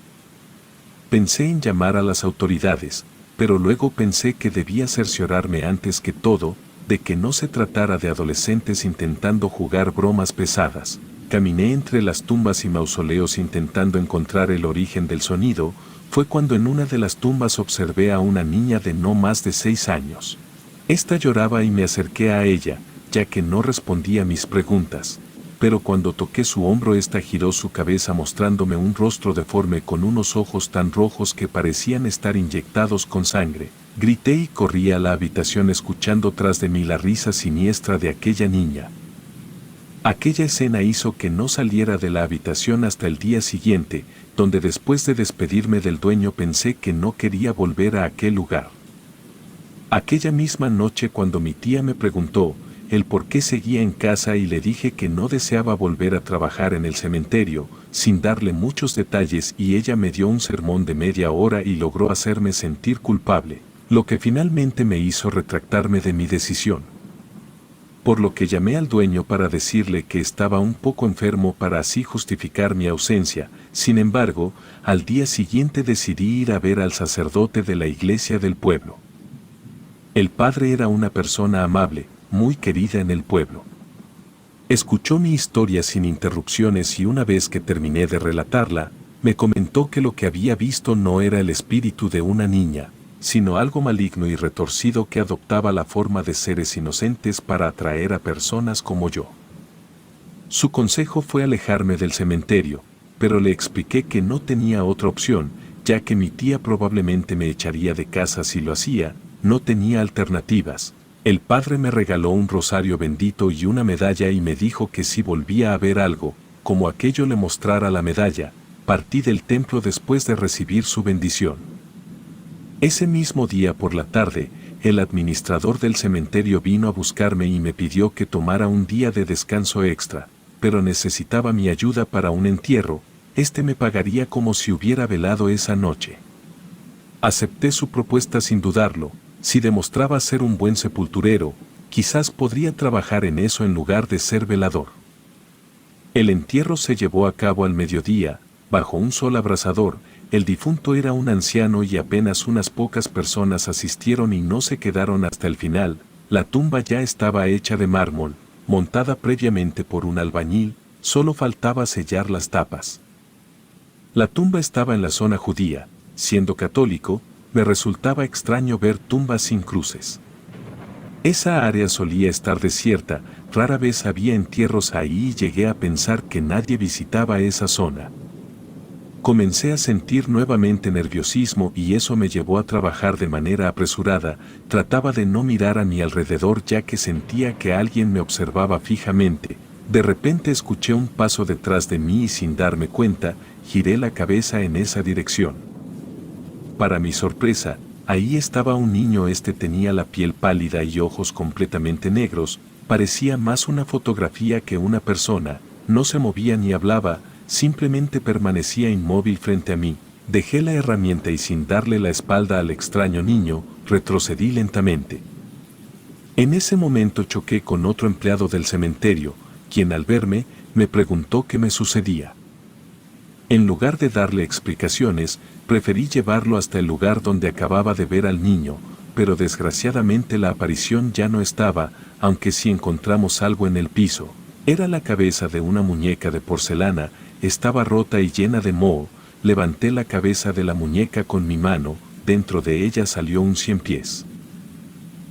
Pensé en llamar a las autoridades, pero luego pensé que debía cerciorarme antes que todo de que no se tratara de adolescentes intentando jugar bromas pesadas. Caminé entre las tumbas y mausoleos intentando encontrar el origen del sonido. Fue cuando en una de las tumbas observé a una niña de no más de 6 años. Esta lloraba y me acerqué a ella, ya que no respondía a mis preguntas. Pero cuando toqué su hombro, esta giró su cabeza mostrándome un rostro deforme con unos ojos tan rojos que parecían estar inyectados con sangre. Grité y corrí a la habitación escuchando tras de mí la risa siniestra de aquella niña. Aquella escena hizo que no saliera de la habitación hasta el día siguiente, donde después de despedirme del dueño pensé que no quería volver a aquel lugar. Aquella misma noche, cuando mi tía me preguntó el por qué seguía en casa y le dije que no deseaba volver a trabajar en el cementerio, sin darle muchos detalles, y ella me dio un sermón de media hora y logró hacerme sentir culpable, lo que finalmente me hizo retractarme de mi decisión. Por lo que llamé al dueño para decirle que estaba un poco enfermo para así justificar mi ausencia. Sin embargo, al día siguiente decidí ir a ver al sacerdote de la iglesia del pueblo. El padre era una persona amable, muy querida en el pueblo. Escuchó mi historia sin interrupciones y una vez que terminé de relatarla, me comentó que lo que había visto no era el espíritu de una niña, sino algo maligno y retorcido que adoptaba la forma de seres inocentes para atraer a personas como yo. Su consejo fue alejarme del cementerio, pero le expliqué que no tenía otra opción, ya que mi tía probablemente me echaría de casa si lo hacía, no tenía alternativas. El padre me regaló un rosario bendito y una medalla y me dijo que si volvía a ver algo, como aquello le mostrara la medalla, partí del templo después de recibir su bendición. Ese mismo día por la tarde, el administrador del cementerio vino a buscarme y me pidió que tomara un día de descanso extra, pero necesitaba mi ayuda para un entierro, me pagaría como si hubiera velado esa noche. Acepté su propuesta sin dudarlo. Si demostraba ser un buen sepulturero, quizás podría trabajar en eso en lugar de ser velador. El entierro se llevó a cabo al mediodía, bajo un sol abrasador. El difunto era un anciano y apenas unas pocas personas asistieron y no se quedaron hasta el final. La tumba ya estaba hecha de mármol, montada previamente por un albañil, solo faltaba sellar las tapas. La tumba estaba en la zona judía. Siendo católico, me resultaba extraño ver tumbas sin cruces. Esa área solía estar desierta, rara vez había entierros ahí y llegué a pensar que nadie visitaba esa zona. Comencé a sentir nuevamente nerviosismo y eso me llevó a trabajar de manera apresurada. Trataba de no mirar a mi alrededor ya que sentía que alguien me observaba fijamente. De repente escuché un paso detrás de mí y sin darme cuenta, giré la cabeza en esa dirección. Para mi sorpresa, ahí estaba un niño. Tenía la piel pálida y ojos completamente negros, parecía más una fotografía que una persona, no se movía ni hablaba, simplemente permanecía inmóvil frente a mí. Dejé la herramienta y sin darle la espalda al extraño niño, retrocedí lentamente. En ese momento choqué con otro empleado del cementerio, quien al verme, me preguntó qué me sucedía. En lugar de darle explicaciones, preferí llevarlo hasta el lugar donde acababa de ver al niño, pero desgraciadamente la aparición ya no estaba, aunque sí encontramos algo en el piso. Era la cabeza de una muñeca de porcelana, estaba rota y llena de moho. Levanté la cabeza de la muñeca con mi mano, dentro de ella salió un 100 pies.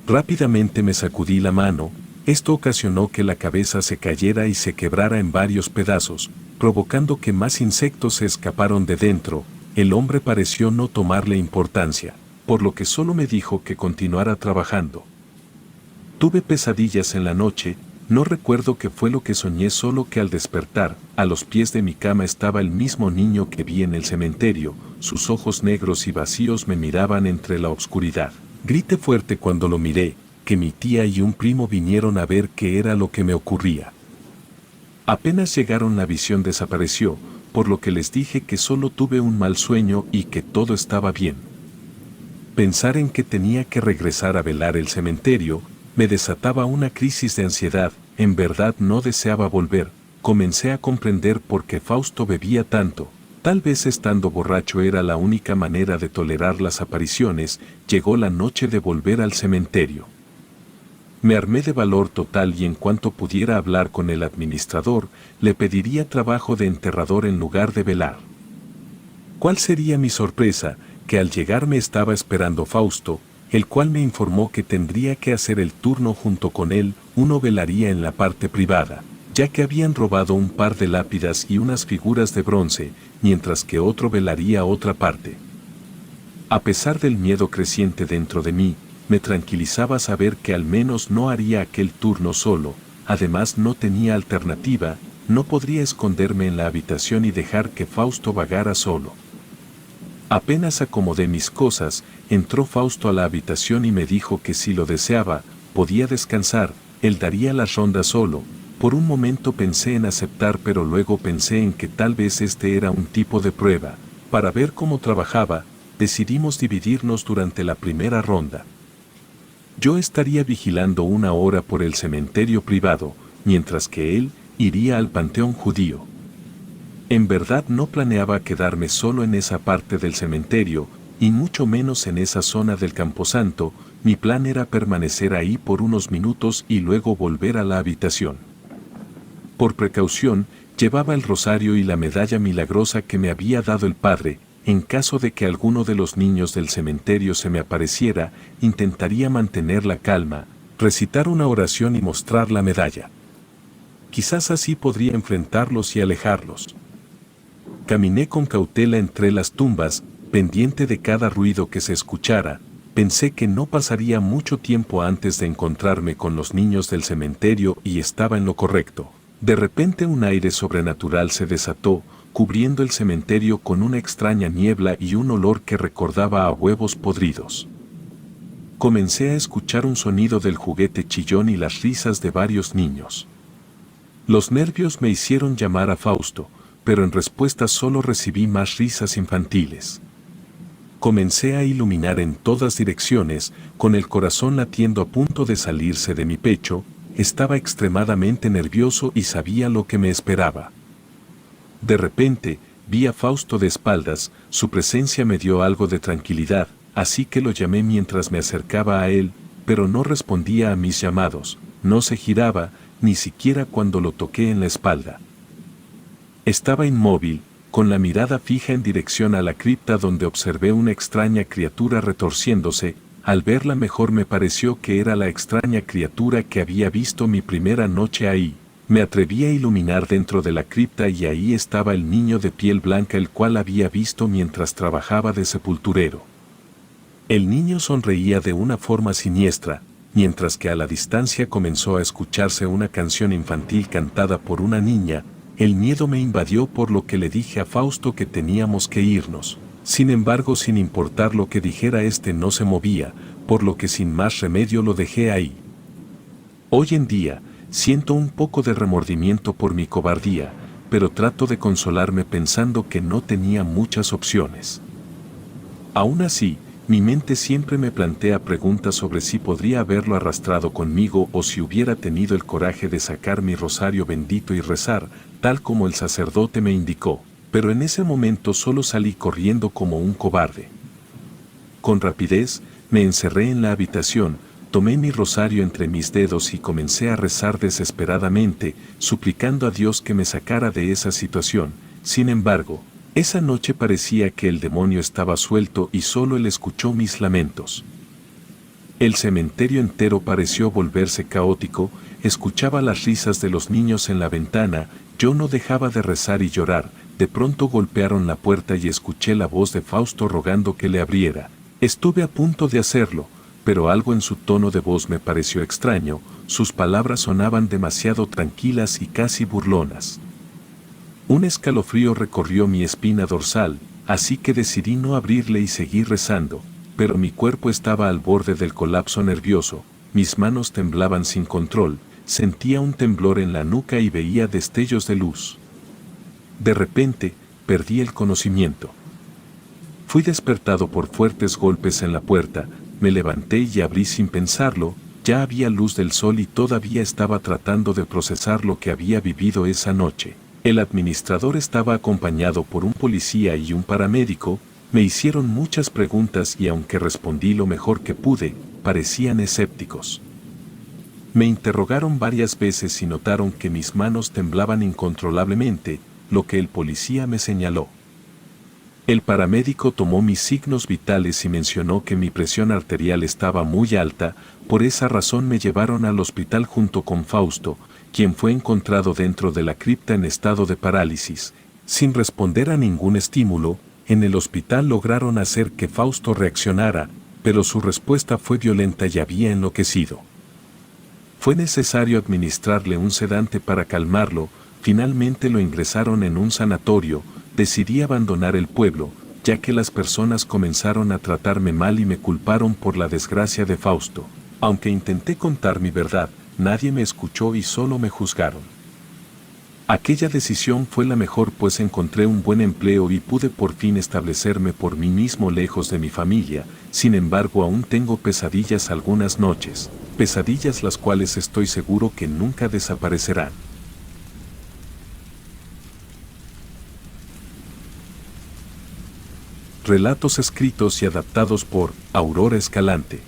Rápidamente me sacudí la mano, esto ocasionó que la cabeza se cayera y se quebrara en varios pedazos, provocando que más insectos se escaparon de dentro. El hombre pareció no tomarle importancia, por lo que solo me dijo que continuara trabajando. Tuve pesadillas en la noche, no recuerdo qué fue lo que soñé, solo que al despertar, a los pies de mi cama estaba el mismo niño que vi en el cementerio, sus ojos negros y vacíos me miraban entre la oscuridad. Grité fuerte cuando lo miré, que mi tía y un primo vinieron a ver qué era lo que me ocurría. Apenas llegaron la visión desapareció, por lo que les dije que solo tuve un mal sueño y que todo estaba bien. Pensar en que tenía que regresar a velar el cementerio, me desataba una crisis de ansiedad, en verdad no deseaba volver. Comencé a comprender por qué Fausto bebía tanto. Tal vez estando borracho era la única manera de tolerar las apariciones. Llegó la noche de volver al cementerio. Me armé de valor total y en cuanto pudiera hablar con el administrador, le pediría trabajo de enterrador en lugar de velar. ¿Cuál sería mi sorpresa? Que al llegar me estaba esperando Fausto, el cual me informó que tendría que hacer el turno junto con él. Uno velaría en la parte privada, ya que habían robado un par de lápidas y unas figuras de bronce, mientras que otro velaría otra parte. A pesar del miedo creciente dentro de mí, me tranquilizaba saber que al menos no haría aquel turno solo. Además no tenía alternativa, no podría esconderme en la habitación y dejar que Fausto vagara solo. Apenas acomodé mis cosas, entró Fausto a la habitación y me dijo que si lo deseaba, podía descansar, él daría las rondas solo. Por un momento pensé en aceptar, pero luego pensé en que tal vez era un tipo de prueba. Para ver cómo trabajaba, decidimos dividirnos durante la primera ronda. Yo estaría vigilando 1 hora por el cementerio privado, mientras que él iría al panteón judío. En verdad no planeaba quedarme solo en esa parte del cementerio, y mucho menos en esa zona del camposanto. Mi plan era permanecer ahí por unos minutos y luego volver a la habitación. Por precaución, llevaba el rosario y la medalla milagrosa que me había dado el padre. En caso de que alguno de los niños del cementerio se me apareciera, intentaría mantener la calma, recitar una oración y mostrar la medalla. Quizás así podría enfrentarlos y alejarlos. Caminé con cautela entre las tumbas, pendiente de cada ruido que se escuchara. Pensé que no pasaría mucho tiempo antes de encontrarme con los niños del cementerio y estaba en lo correcto. De repente un aire sobrenatural se desató, cubriendo el cementerio con una extraña niebla y un olor que recordaba a huevos podridos. Comencé a escuchar un sonido del juguete chillón y las risas de varios niños. Los nervios me hicieron llamar a Fausto, pero en respuesta solo recibí más risas infantiles. Comencé a iluminar en todas direcciones, con el corazón latiendo a punto de salirse de mi pecho. Estaba extremadamente nervioso y sabía lo que me esperaba. De repente, vi a Fausto de espaldas. Su presencia me dio algo de tranquilidad, así que lo llamé mientras me acercaba a él, pero no respondía a mis llamados, no se giraba, ni siquiera cuando lo toqué en la espalda. Estaba inmóvil, con la mirada fija en dirección a la cripta donde observé una extraña criatura retorciéndose. Al verla mejor me pareció que era la extraña criatura que había visto mi primera noche ahí. Me atreví a iluminar dentro de la cripta y ahí estaba el niño de piel blanca el cual había visto mientras trabajaba de sepulturero. El niño sonreía de una forma siniestra, mientras que a la distancia comenzó a escucharse una canción infantil cantada por una niña. El miedo me invadió, por lo que le dije a Fausto que teníamos que irnos. Sin embargo, sin importar lo que dijera, este no se movía, por lo que sin más remedio lo dejé ahí. Hoy en día, siento un poco de remordimiento por mi cobardía, pero trato de consolarme pensando que no tenía muchas opciones. Aún así, mi mente siempre me plantea preguntas sobre si podría haberlo arrastrado conmigo o si hubiera tenido el coraje de sacar mi rosario bendito y rezar, tal como el sacerdote me indicó, pero en ese momento solo salí corriendo como un cobarde. Con rapidez, me encerré en la habitación, tomé mi rosario entre mis dedos y comencé a rezar desesperadamente, suplicando a Dios que me sacara de esa situación. Sin embargo, esa noche parecía que el demonio estaba suelto y solo él escuchó mis lamentos. El cementerio entero pareció volverse caótico, escuchaba las risas de los niños en la ventana. Yo no dejaba de rezar y llorar. De pronto golpearon la puerta y escuché la voz de Fausto rogando que le abriera. Estuve a punto de hacerlo, pero algo en su tono de voz me pareció extraño. Sus palabras sonaban demasiado tranquilas y casi burlonas. Un escalofrío recorrió mi espina dorsal, así que decidí no abrirle y seguir rezando, pero mi cuerpo estaba al borde del colapso nervioso, mis manos temblaban sin control, sentía un temblor en la nuca y veía destellos de luz. De repente, perdí el conocimiento. Fui despertado por fuertes golpes en la puerta, me levanté y abrí sin pensarlo. Ya había luz del sol y todavía estaba tratando de procesar lo que había vivido esa noche. El administrador estaba acompañado por un policía y un paramédico. Me hicieron muchas preguntas y aunque respondí lo mejor que pude, parecían escépticos. Me interrogaron varias veces y notaron que mis manos temblaban incontrolablemente, lo que el policía me señaló. El paramédico tomó mis signos vitales y mencionó que mi presión arterial estaba muy alta. Por esa razón me llevaron al hospital junto con Fausto, quien fue encontrado dentro de la cripta en estado de parálisis, sin responder a ningún estímulo. En el hospital lograron hacer que Fausto reaccionara, pero su respuesta fue violenta y había enloquecido. Fue necesario administrarle un sedante para calmarlo. Finalmente lo ingresaron en un sanatorio. Decidí abandonar el pueblo, ya que las personas comenzaron a tratarme mal y me culparon por la desgracia de Fausto. Aunque intenté contar mi verdad, nadie me escuchó y solo me juzgaron. Aquella decisión fue la mejor, pues encontré un buen empleo y pude por fin establecerme por mí mismo lejos de mi familia. Sin embargo, aún tengo pesadillas algunas noches, pesadillas las cuales estoy seguro que nunca desaparecerán. Relatos escritos y adaptados por Aurora Escalante.